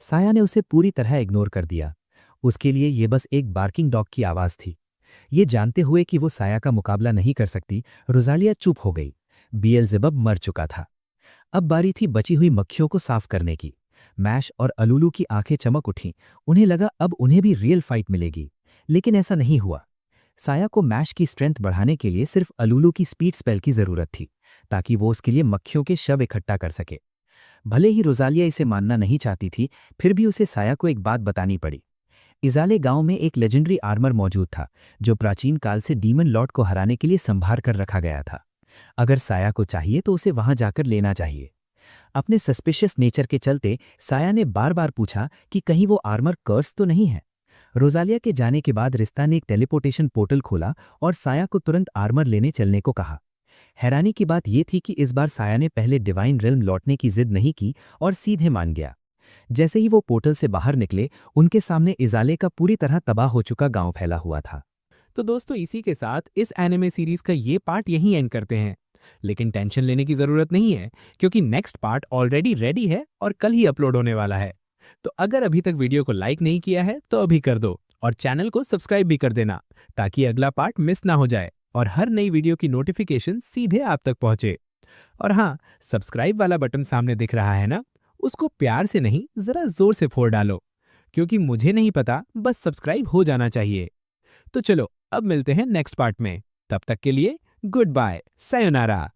Speaker 1: साया ने उसे पूरी तरह इग्नोर कर दिया। उसके लिए ये बस एक बार्किंग डॉग की आवाज थी। ये जानते हुए कि वो साया का मुकाबला नहीं कर सकती, रोजालिया चुप हो गई। बिएल्ज़ेबब मर चुका था। अब बारी थी बची हुई मक्खियों को साफ करने की। मैश और अलूलू की आंखें चमक उठीं। उन्हें लगा अब उन्हें भी रियल फाइट मिलेगी, लेकिन ऐसा नहीं हुआ। साया को मैश की स्ट्रेंथ बढ़ाने के लिए सिर्फ अलूलू की स्पीड स्पेल की जरूरत थी, ताकि वो उसके लिए मक्खियों के शव इकट्ठा कर सके। भले ही रोजालिया इसे मानना नहीं चाहती थी, फिर भी उसे साया को एक बात बतानी पड़ी।
Speaker 2: इजाले गांव में एक लेजेंडरी आर्मर मौजूद था जो प्राचीन काल से डीमन लॉर्ड को हराने के लिए संभार कर रखा गया था। अगर साया को चाहिए तो उसे वहां जाकर लेना चाहिए। अपने सस्पिशियस नेचर के चलते साया ने बार बार पूछा कि कहीं वो आर्मर कर्स तो नहीं है। रोजालिया के जाने के बाद रिश्ता ने एक टेलीपोर्टेशन पोर्टल खोला और साया को तुरंत आर्मर लेने चलने को कहा। हैरानी की बात यह थी कि इस बार साया ने पहले डिवाइन रेल्म लौटने की जिद नहीं की और सीधे मान गया। जैसे ही वो पोर्टल से बाहर निकले, उनके सामने इजाले का पूरी तरह तबाह हो चुका गांव फैला हुआ था।
Speaker 1: तो दोस्तों, इसी के साथ इस एनिमे सीरीज का ये पार्ट यहीं एंड करते हैं। लेकिन टेंशन लेने की जरूरत नहीं है, क्योंकि नेक्स्ट पार्ट ऑलरेडी रेडी है और कल ही अपलोड होने वाला है। तो अगर अभी तक वीडियो को लाइक नहीं किया है तो अभी कर दो और चैनल को सब्सक्राइब भी कर देना, ताकि अगला पार्ट मिस ना हो जाए और हर नई वीडियो की नोटिफिकेशन सीधे आप तक पहुंचे। और हाँ, सब्सक्राइब वाला बटन सामने दिख रहा है ना, उसको प्यार से नहीं, जरा जोर से फोड़ डालो, क्योंकि मुझे नहीं पता, बस सब्सक्राइब हो जाना चाहिए। तो चलो, अब मिलते हैं नेक्स्ट पार्ट में। तब तक के लिए गुड बाय, सायोनारा।